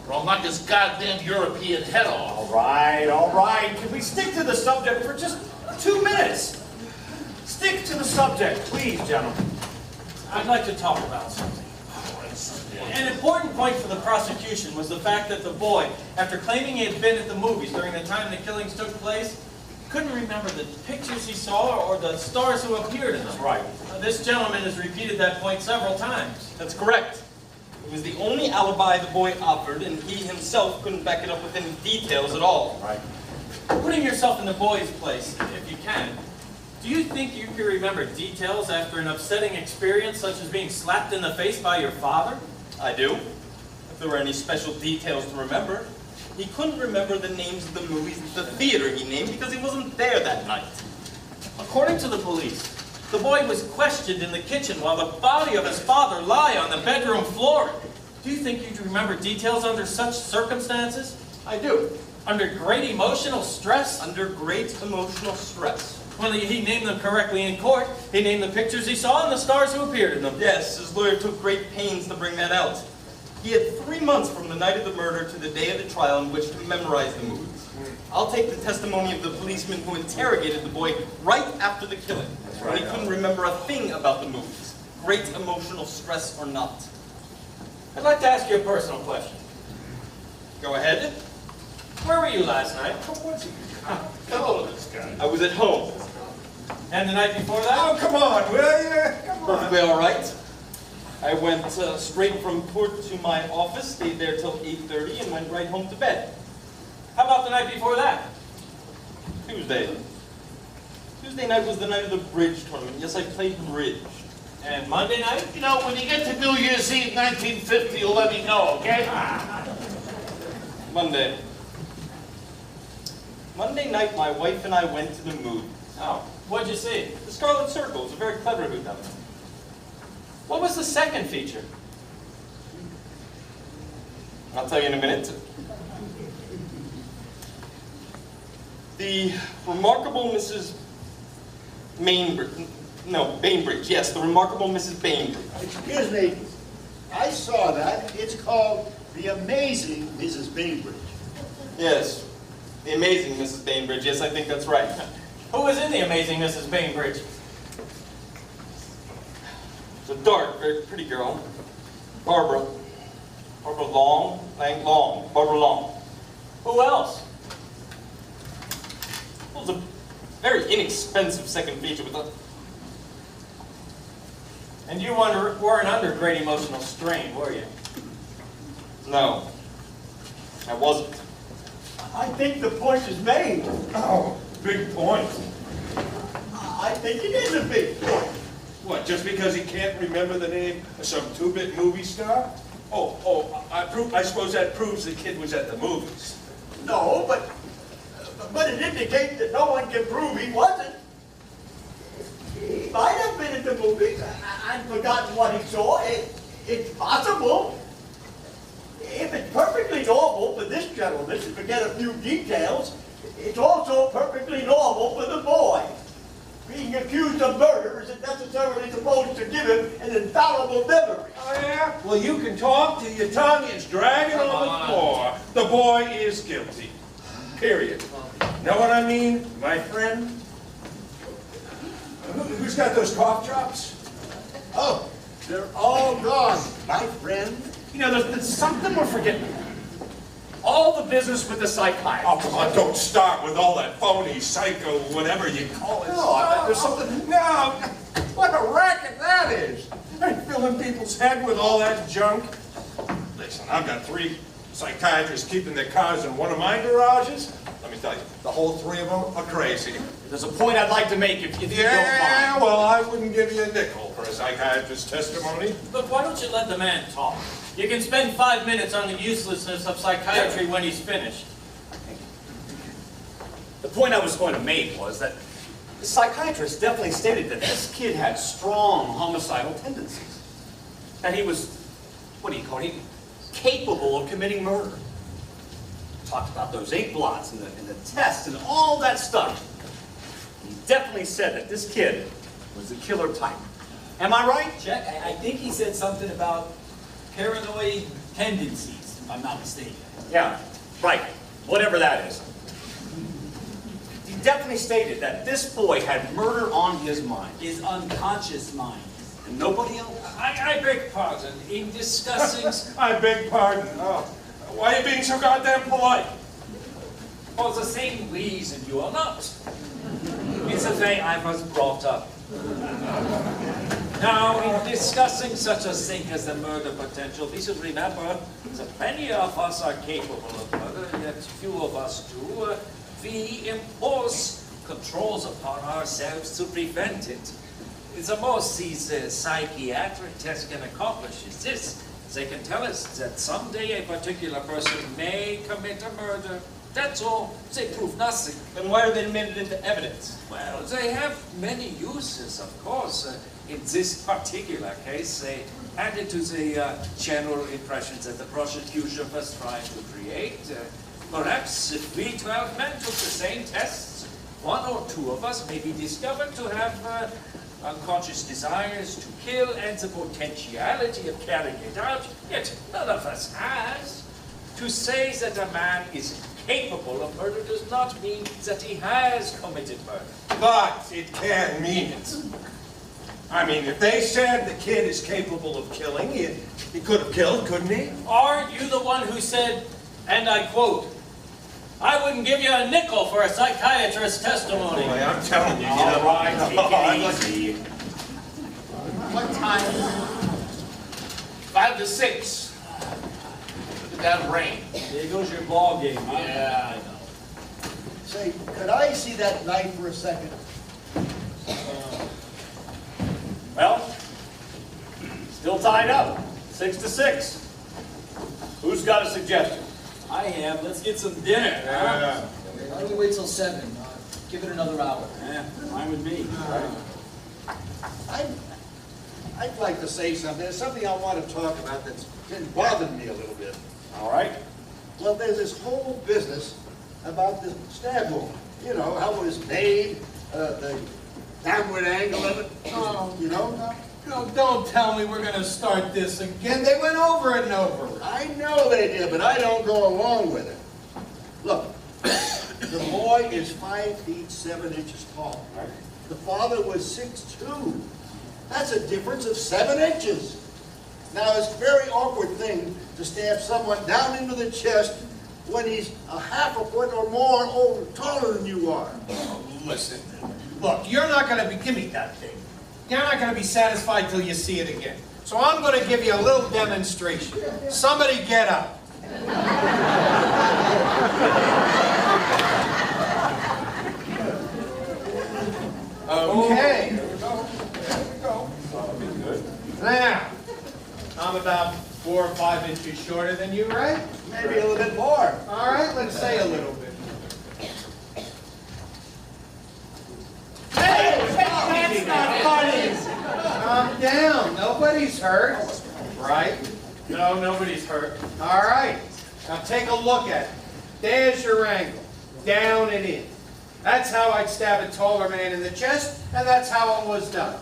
Or I'll knock his goddamn European head off. All right. Can we stick to the subject for just 2 minutes? Stick to the subject, please, gentlemen. I'd like to talk about something. An important point for the prosecution was the fact that the boy, after claiming he had been at the movies during the time the killings took place, couldn't remember the pictures he saw or the stars who appeared in them. Right. This gentleman has repeated that point several times. That's correct. It was the only alibi the boy offered, and he himself couldn't back it up with any details at all. Right. Putting yourself in the boy's place, if you can, do you think you can remember details after an upsetting experience such as being slapped in the face by your father? I do. If there were any special details to remember. He couldn't remember the names of the movies at the theater he named because he wasn't there that night. According to the police, the boy was questioned in the kitchen while the body of his father lay on the bedroom floor. Do you think you'd remember details under such circumstances? I do. Under great emotional stress? Under great emotional stress. Well, he named them correctly in court. He named the pictures he saw and the stars who appeared in them. Yes, his lawyer took great pains to bring that out. He had 3 months from the night of the murder to the day of the trial in which to memorize the movies. I'll take the testimony of the policeman who interrogated the boy right after the killing, when he couldn't remember a thing about the movies, great emotional stress or not. I'd like to ask you a personal question. Go ahead. Where were you last night? Hello, this guy. I was at home. And the night before that? Oh, come on, will you? Come on. Perfectly all right. I went straight from court to my office, stayed there till 8:30, and went right home to bed. How about the night before that? Tuesday. Tuesday night was the night of the bridge tournament. Yes, I played bridge. And Monday night? You know, when you get to New Year's Eve 1950, you'll let me know, okay? Monday. Monday night, my wife and I went to the movies. Oh, what'd you see? The Scarlet Circle. It's a very clever whodunit. What was the second feature? I'll tell you in a minute. The remarkable Mrs. Bainbridge. Yes, the remarkable Mrs. Bainbridge. Excuse me, I saw that. It's called The Amazing Mrs. Bainbridge. Yes, the amazing Mrs. Bainbridge. Yes, I think that's right. Who was in The Amazing Mrs. Bainbridge? It's a dark, very pretty girl. Barbara. Barbara Long. Barbara Long. Who else? It was a very inexpensive second feature with a... And you weren't under great emotional strain, were you? No, I wasn't. I think the point is made. Oh, big point. I think it is a big point. What, just because he can't remember the name of some 2-bit movie star? I suppose that proves the kid was at the movies. No, but it indicates that no one can prove he wasn't. He might have been at the movies and forgotten what he saw. It's possible. If it's perfectly normal for this gentleman to forget a few details, it's also perfectly normal for the boy. Being accused of murder isn't necessarily supposed to give him an infallible memory. Oh, yeah? Well, you can talk till your tongue is dragging on the floor. The boy is guilty. Period. Know what I mean, my friend? Who's got those cough drops? Oh, they're all gone, my friend. You know, there's something we're forgetting. All the business with the psychiatrist. Oh, come on, don't start with all that phony, psycho, whatever you call it. No, I bet there's something... No, what a racket that is. Hey, filling people's head with all that junk. Listen, I've got 3 psychiatrists keeping their cars in one of my garages. Let me tell you, the whole 3 of them are crazy. There's a point I'd like to make if you don't Yeah, mind. well, I wouldn't give you a nickel for a psychiatrist's testimony. Look, why don't you let the man talk? You can spend 5 minutes on the uselessness of psychiatry when he's finished. The point I was going to make was that the psychiatrist definitely stated that this kid had strong homicidal tendencies. That he was, what do you call it, capable of committing murder. Talked about those ink blots and the test and all that stuff. He definitely said that this kid was the killer type. Am I right? Jack, I think he said something about paranoid tendencies, if I'm not mistaken. Yeah, right. Whatever that is. He definitely stated that this boy had murder on his mind. His unconscious mind. And nobody else? I beg pardon. In discussing... I beg pardon. Oh. Why are you being so goddamn polite? For the same reason you are not. It's the way I was brought up. Now, in discussing such a thing as the murder potential, we should remember that many of us are capable of murder, yet few of us do. We impose controls upon ourselves to prevent it. The most these psychiatric tests can accomplish is this. They can tell us that someday a particular person may commit a murder. That's all. They prove nothing. Then why are they admitted into evidence? Well, they have many uses, of course. In this particular case, they added to the general impressions that the prosecution was trying to create. Perhaps if we 12 men took the same tests, one or two of us may be discovered to have unconscious desires to kill and the potentiality of carrying it out, yet none of us has. To say that a man is capable of murder does not mean that he has committed murder. But it can mean it. I mean, if they said the kid is capable of killing, he could have killed, couldn't he? Are you the one who said, and I quote, "I wouldn't give you a nickel for a psychiatrist's testimony"? Boy, I'm telling you, All right, take it easy. What time is it? 5 to 6. Look at that rain. There goes your ball game. Huh? Yeah, I know. Say, could I see that knife for a second? Well, still tied up. 6 to 6. Who's got a suggestion? I have. Let's get some dinner. Huh? Why don't we wait till 7? Give it another hour. Yeah, fine with me. I'd like to say something. There's something I want to talk about that's been bothering me a little bit. All right. Well, there's this whole business about the stab wound. You know, how it was made, the downward angle of it, you know? No, don't tell me we're going to start this again. They went over it and over it. I know they did, but I don't go along with it. Look, the boy is 5 feet 7 inches tall. The father was 6'2". That's a difference of 7 inches. Now, it's a very awkward thing to stab someone down into the chest when he's a half a foot or more taller than you are. Oh, listen, look, you're not going to be, give me that thing. You're not going to be satisfied till you see it again. So I'm going to give you a little demonstration. Somebody get up. Okay. There we go. That'll be good. Now, I'm about 4 or 5 inches shorter than you, right? Maybe a little bit more. All right, let's say a little bit. Hey, that's not funny. Calm down. Nobody's hurt, right? No, nobody's hurt. All right. Now take a look at it. There's your angle. Down and in. That's how I'd stab a taller man in the chest, and that's how it was done.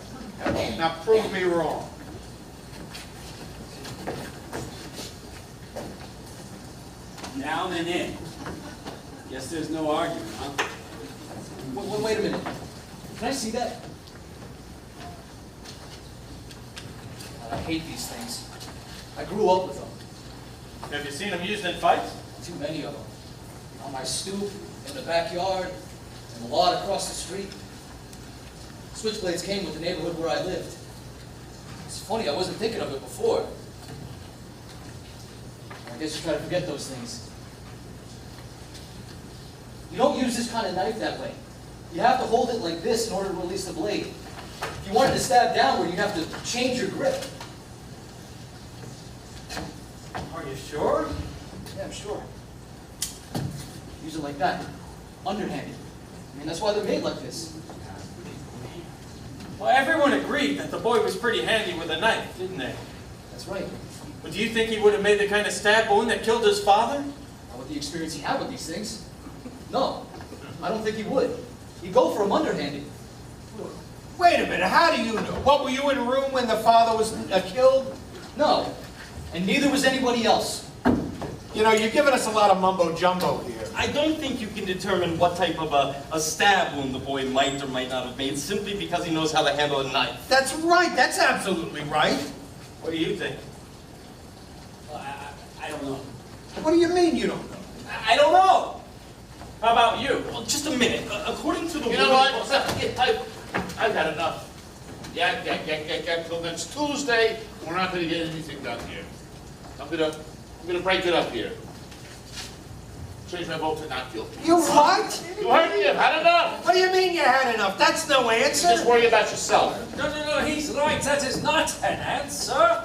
Now prove me wrong. Down and in. Guess there's no argument, huh? Wait a minute. Can I see that? God, I hate these things. I grew up with them. Have you seen them used in fights? Too many of them. On my stoop, in the backyard, in the lot across the street. Switchblades came with the neighborhood where I lived. It's funny, I wasn't thinking of it before. I guess you try to forget those things. You don't use this kind of knife that way. You have to hold it like this in order to release the blade. If you wanted to stab downward, you'd have to change your grip. Are you sure? Yeah, I'm sure. Use it like that. Underhanded. I mean, that's why they're made like this. Well, everyone agreed that the boy was pretty handy with a knife, didn't they? That's right. But do you think he would have made the kind of stab wound that killed his father? Not with the experience he had with these things. No, I don't think he would. He'd go for him underhanded. Wait a minute, how do you know? What, were you in a room when the father was killed? No, and neither was anybody else. You know, you're giving us a lot of mumbo-jumbo here. I don't think you can determine what type of a stab wound the boy might or might not have made simply because he knows how to handle a knife. That's right. That's absolutely right. What do you think? I don't know. What do you mean you don't know? I don't know. How about you? Well, just a minute. According to the You know what? I've had enough. Yeah. Till next Tuesday, we're not going to get anything done here. I'm gonna break it up here. Change my vote to not guilty. You what? You heard me. I've had enough. What do you mean you had enough? That's no answer. Just worry about yourself. No, he's right. That is not an answer.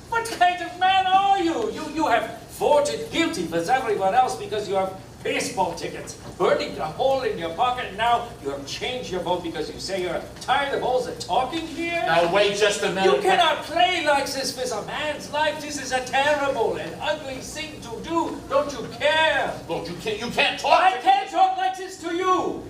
What kind of man are you? You have voted guilty for everyone else because you have baseball tickets burning a hole in your pocket, and now you have changed your vote because you say you're tired of all the talking here? Now wait just a minute. You cannot play like this with a man's life. This is a terrible and ugly thing to do. Don't you care? Look, you can't talk. I can't talk like this to you.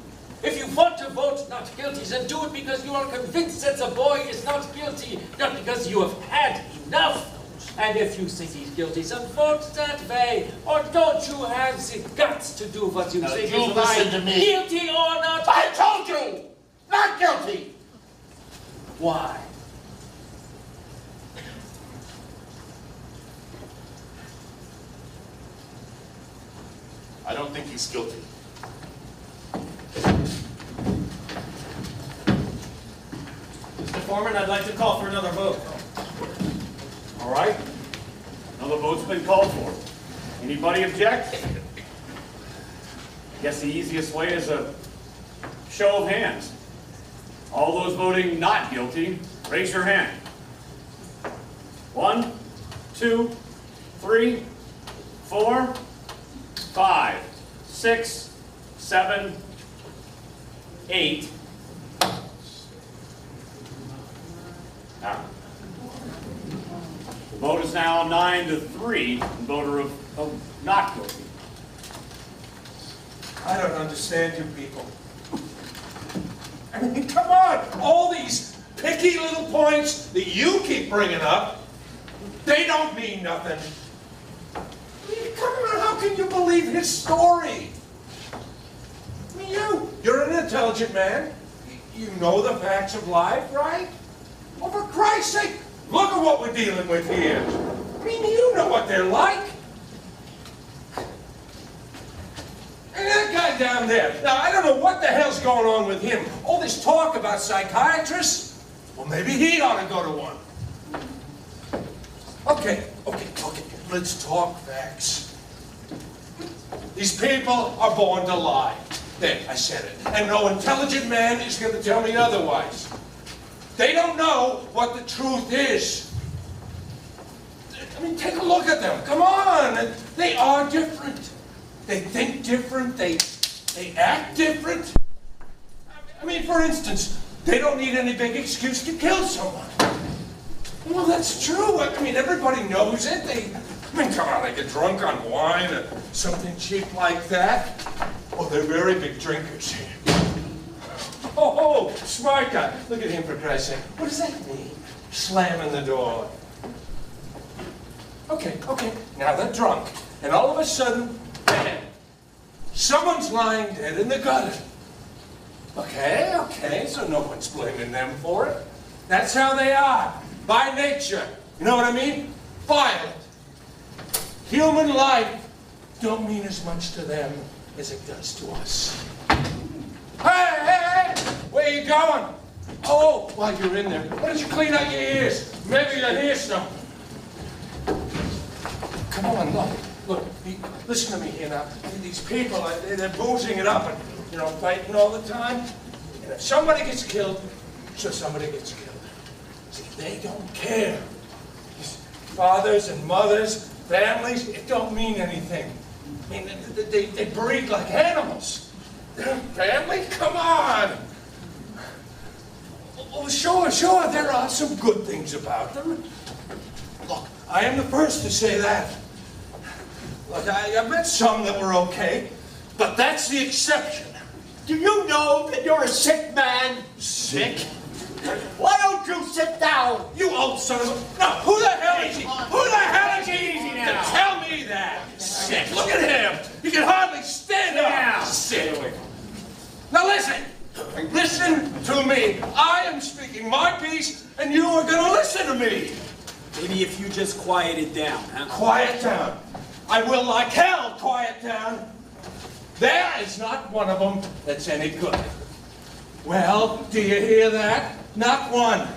If you want to vote not guilty, then do it because you are convinced that the boy is not guilty, not because you have had enough. And if you think he's guilty, then vote that way. Or don't you have the guts to do what you think is right? Listen to me. Guilty or not? I told you! Not guilty! Why? I don't think he's guilty. Mr. Foreman, I'd like to call for another vote. All right. Another vote's been called for. Anybody object? Guess the easiest way is a show of hands. All those voting not guilty, raise your hand. 1, 2, 3, 4, 5, 6, 7, 8. Now, the vote is now 9-3 in favor of not guilty. I don't understand you people. I mean, come on! All these picky little points that you keep bringing up, they don't mean nothing. I mean, come on, how can you believe his story? I mean, you're an intelligent man. You know the facts of life, right? Well, for Christ's sake, look at what we're dealing with here. I mean, you know what they're like. And that guy down there, now I don't know what the hell's going on with him. All this talk about psychiatrists, well maybe he ought to go to one. Okay, let's talk facts. These people are born to lie. There, I said it. And no intelligent man is going to tell me otherwise. They don't know what the truth is. I mean, take a look at them. Come on. They are different. They think different. They act different. I mean, for instance, they don't need any big excuse to kill someone. Well, that's true. I mean, everybody knows it. I mean, come on, they get drunk on wine or something cheap like that. Oh, they're very big drinkers. Oh, smart guy. Look at him, for Christ's sake. What does that mean? Slamming the door. Okay. Now they're drunk. And all of a sudden, bam. Someone's lying dead in the gutter. Okay, so no one's blaming them for it. That's how they are, by nature. You know what I mean? Violent. Human life don't mean as much to them as it does to us. Hey, where you going? Oh, while you're in there, why don't you clean out your ears? Maybe you'll hear something. Come on, look, listen to me here now. These people, they're boozing it up and, fighting all the time. And if somebody gets killed, so somebody gets killed. See, they don't care. These fathers and mothers, families, it don't mean anything. I mean, they breed like animals. Family? Come on! Oh, sure, there are some good things about them. Look, I am the first to say that. Look, I met some that were okay, but that's the exception. Do you know that you're a sick man? Sick? Why don't you sit down? You old son of a... No, who the hell is he? Who the hell is he to tell me that? sick. Look at him. He can hardly stand up. Sick. Now listen. Listen to me. I am speaking my piece, and you are going to listen to me. Maybe if you just quiet it down, huh? Quiet down. I will like hell quiet down. There is not one of them that's any good. Well, do you hear that? Not one.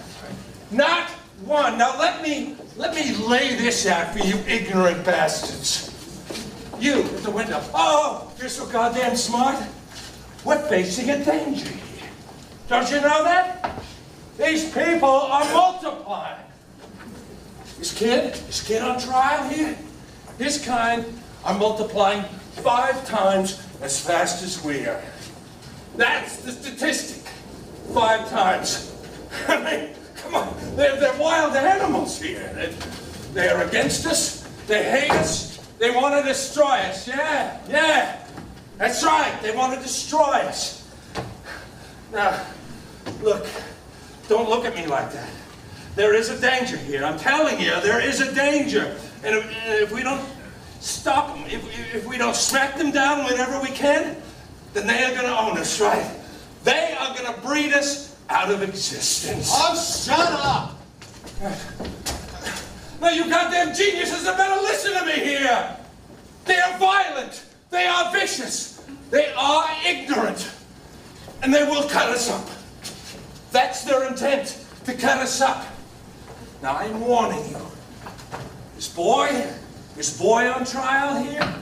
Not one. Now let me lay this out for you ignorant bastards. You at the window. Oh, you're so goddamn smart. We're facing a danger here. Don't you know that? These people are multiplying. This kid on trial here, his kind are multiplying 5 times as fast as we are. That's the statistic. 5 times. I mean, come on, they're wild animals here. They're against us, they hate us, they want to destroy us. Yeah, that's right, they want to destroy us. Now, look, don't look at me like that. There is a danger here. I'm telling you, there is a danger. And if we don't stop them, if we don't smack them down whenever we can, then they are going to own us, right? They are going to breed us out of existence. Oh, shut up! Now, you goddamn geniuses had better listen to me here. They are violent. They are vicious. They are ignorant. And they will cut us up. That's their intent, to cut us up. Now, I'm warning you. This boy on trial here,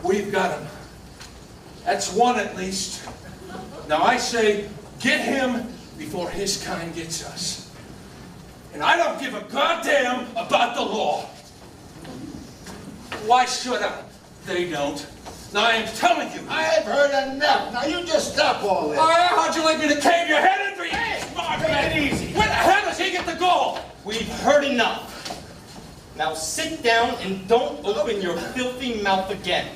we've got him. That's one at least. Now, I say, get him before his kind gets us. And I don't give a goddamn about the law. Why should I? They don't. Now, I am telling you. I have heard enough. Now, you just stop all this. Oh, yeah? How'd you like me to cave your head in for you? Take it easy. Where the hell does he get the gold? We've heard enough. Now sit down and don't open your filthy mouth again.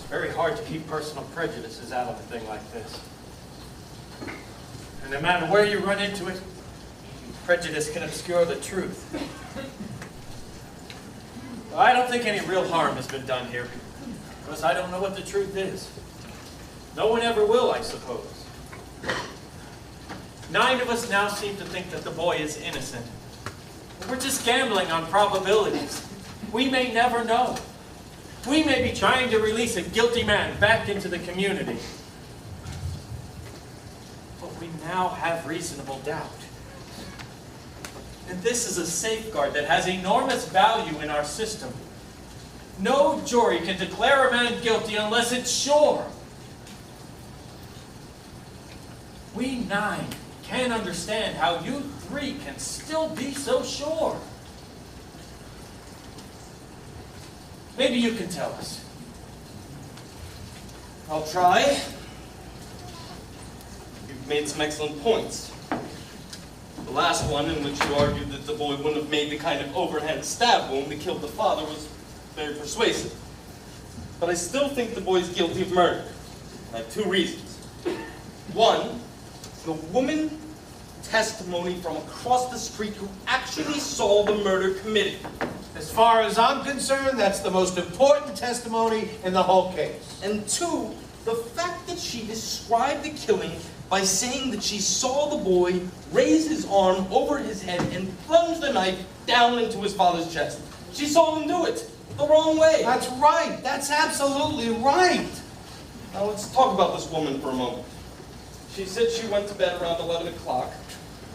Very hard to keep personal prejudices out of a thing like this. And no matter where you run into it, prejudice can obscure the truth. Well, I don't think any real harm has been done here, because I don't know what the truth is. No one ever will, I suppose. 9 of us now seem to think that the boy is innocent. We're just gambling on probabilities. We may never know. We may be trying to release a guilty man back into the community. But we now have reasonable doubt. And this is a safeguard that has enormous value in our system. No jury can declare a man guilty unless it's sure. We 9 can't understand how you 3 can still be so sure. Maybe you can tell us. I'll try. You've made some excellent points. The last one, in which you argued that the boy wouldn't have made the kind of overhand stab wound that killed the father, was very persuasive. But I still think the boy's guilty of murder. I have 2 reasons. One, the woman testimony from across the street who actually saw the murder committed. As far as I'm concerned, that's the most important testimony in the whole case. And 2, the fact that she described the killing by saying that she saw the boy raise his arm over his head and plunge the knife down into his father's chest. She saw him do it the wrong way. That's right. That's absolutely right. Now let's talk about this woman for a moment. She said she went to bed around 11 o'clock.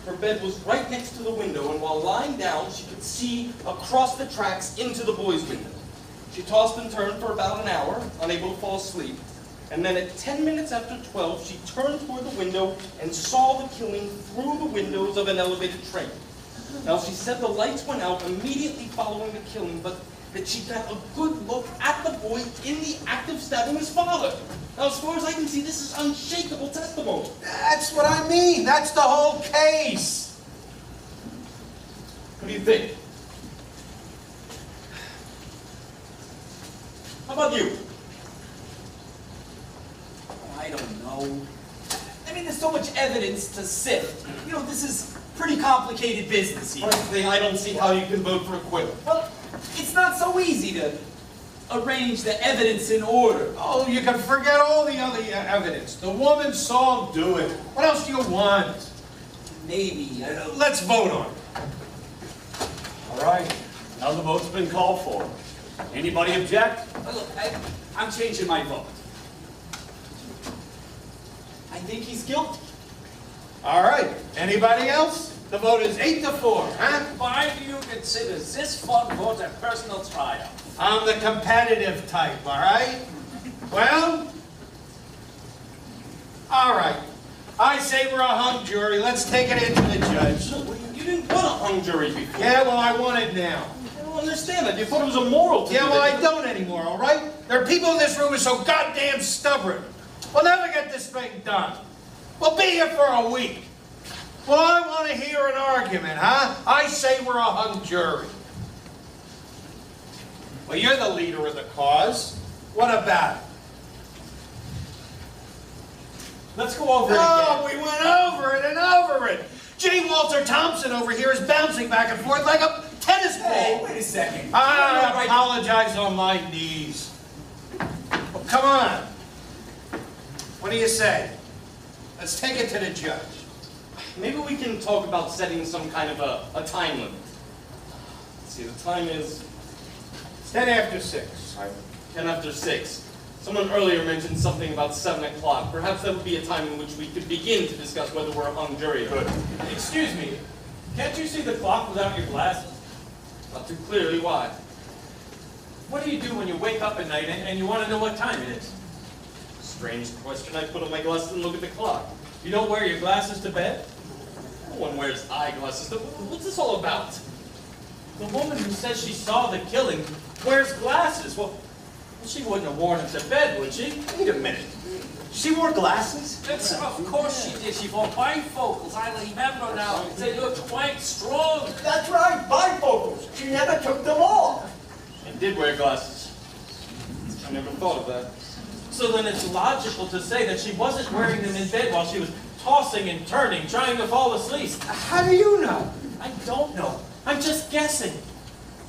Her bed was right next to the window, and while lying down, she could see across the tracks into the boy's window. She tossed and turned for about an hour, unable to fall asleep. And then at 10 minutes after 12, she turned toward the window and saw the killing through the windows of an elevated train. Now, she said the lights went out immediately following the killing, but that she got a good look at the boy in the act of stabbing his father. Now, as far as I can see, this is unshakable testimony. That's what I mean. That's the whole case. What do you think? How about you? I don't know. I mean, there's so much evidence to sift. You know, this is pretty complicated business here. Frankly, I don't see how you can vote for acquittal. Well, it's not so easy to arrange the evidence in order. Oh, you can forget all the other evidence. The woman saw him do it. What else do you want? Maybe. Let's vote on it. All right, now the vote's been called for. Anybody object? Well, look, I'm changing my vote. I think he's guilty. All right. Anybody else? The vote is 8-4, huh? Why do you consider this one vote a personal trial? I'm the competitive type, all right? Well, all right. I say we're a hung jury. Let's take it into the judge. You didn't want a hung jury before. Yeah, well, I want it now. I don't understand that. You thought it was immoral to Yeah, do well, that. I don't anymore, all right? There are people in this room who are so goddamn stubborn. We'll never get this thing done. We'll be here for a week. Well, I want to hear an argument, huh? I say we're a hung jury. Well, you're the leader of the cause. What about it? Let's go over it Oh, again. we went over it and over it. J. Walter Thompson over here is bouncing back and forth like a tennis ball. Hey, wait a second. I apologize on my knees. Well, come on. What do you say? Let's take it to the judge. Maybe we can talk about setting some kind of a time limit. Let's see, the time is 10 after 6. 10 after 6. Someone earlier mentioned something about 7 o'clock. Perhaps that would be a time in which we could begin to discuss whether we're a hung jury. Good. Excuse me, can't you see the clock without your glasses? Not too clearly. Why? What do you do when you wake up at night and you want to know what time it is? Strange question. I put on my glasses and look at the clock. You don't wear your glasses to bed? No one wears eyeglasses. What's this all about? The woman who says she saw the killing wears glasses. Well, she wouldn't have worn them to bed, would she? Wait a minute. She wore glasses? That's, of course she did. She wore bifocals. I remember now. They look quite strong. That's right, bifocals. She never took them off. I did wear glasses. I never thought of that. So then it's logical to say that she wasn't wearing them in bed while she was tossing and turning, trying to fall asleep. How do you know? I don't know. I'm just guessing.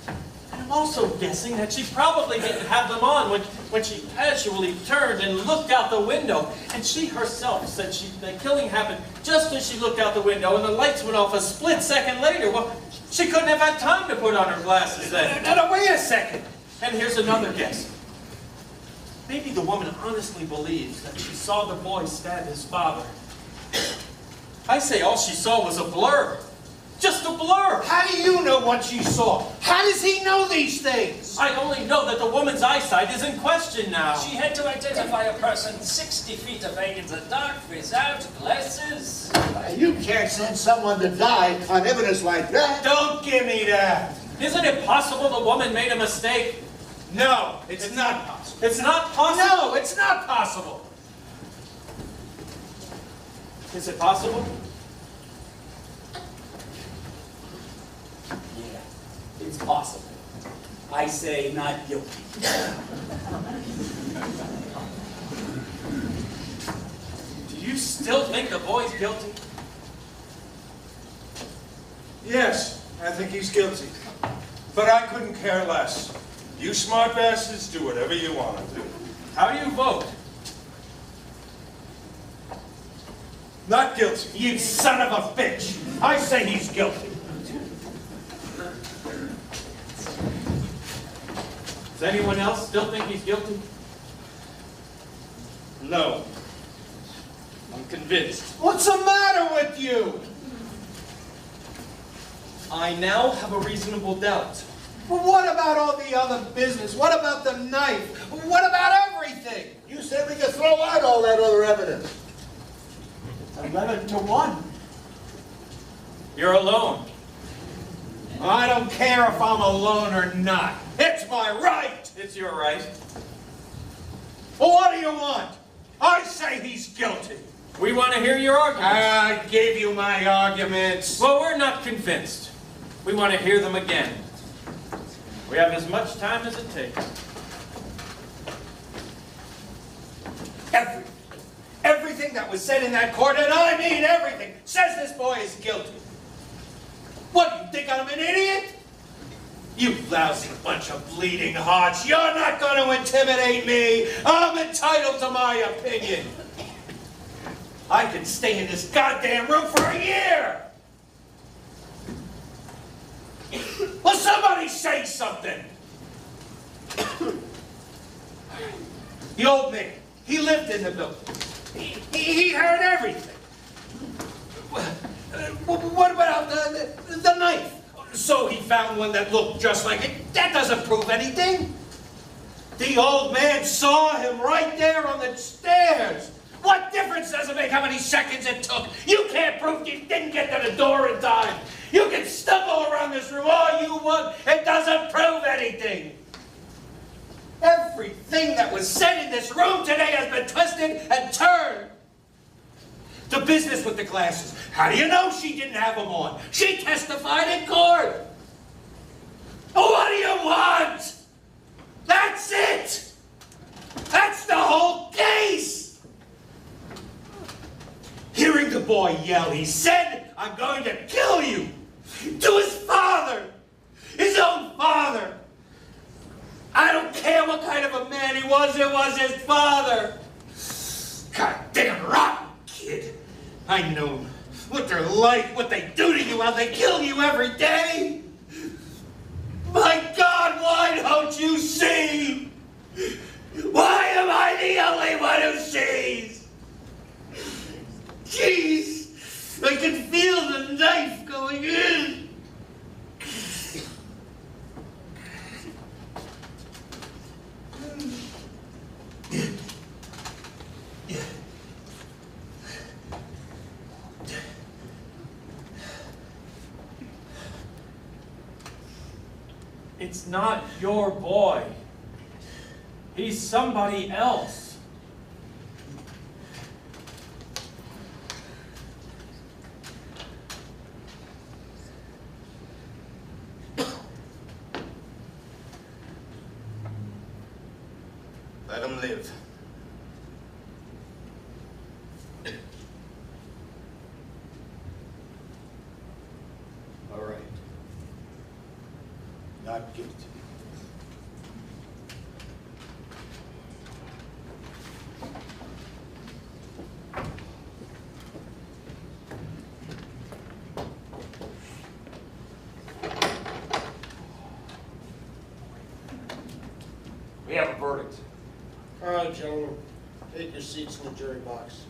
And I'm also guessing that she probably didn't have them on when she casually turned and looked out the window. And she herself said the killing happened just as she looked out the window and the lights went off a split second later. Well, she couldn't have had time to put on her glasses then. No, wait a second. And here's another guess. Maybe the woman honestly believes that she saw the boy stab his father. I say all she saw was a blur. Just a blur. How do you know what she saw? How does he know these things? I only know that the woman's eyesight is in question now. She had to identify a person 60 feet away in the dark without glasses. You can't send someone to die on evidence like that. Don't give me that. Isn't it possible the woman made a mistake? No, it's not possible. It's not possible? No, it's not possible. Is it possible? Yeah, it's possible. I say not guilty. Do you still think the boy's guilty? Yes, I think he's guilty. But I couldn't care less. You smart bastards do whatever you want to do. How do you vote? Not guilty. You son of a bitch. I say he's guilty. Does anyone else still think he's guilty? No. I'm convinced. What's the matter with you? I now have a reasonable doubt. Well, what about all the other business? What about the knife? What about everything? You said we could throw out all that other evidence. 11-1. You're alone. I don't care if I'm alone or not. It's my right. It's your right. Well, what do you want? I say he's guilty. We want to hear your arguments. I gave you my arguments. Well, we're not convinced. We want to hear them again. We have as much time as it takes. Everything that was said in that court, and I mean everything, says this boy is guilty. What, do you think I'm an idiot? You lousy bunch of bleeding hearts, you're not going to intimidate me. I'm entitled to my opinion. I can stay in this goddamn room for a year. Will somebody say something? The old man, he lived in the building. He heard everything. What about the knife? So he found one that looked just like it. That doesn't prove anything. The old man saw him right there on the stairs. What difference does it make how many seconds it took? You can't prove you didn't get to the door in time. You can stumble around this room all you want. It doesn't prove anything. Everything that was said in this room today has been twisted and turned. The business with the glasses. How do you know she didn't have them on? She testified in court. What do you want? That's it. That's the whole case. Hearing the boy yell, he said, "I'm going to kill you." To his father. His own father. I don't care what kind of a man he was, it was his father. Goddamn rotten kid. I know what they're like, what they do to you, how they kill you every day. My God, why don't you see? Why am I the only one who sees? Jeez, I can feel the knife going in. It's not your boy. He's somebody else. Let him live. All right. Not guilty. We have a verdict. All right, gentlemen, take your seats in the jury box.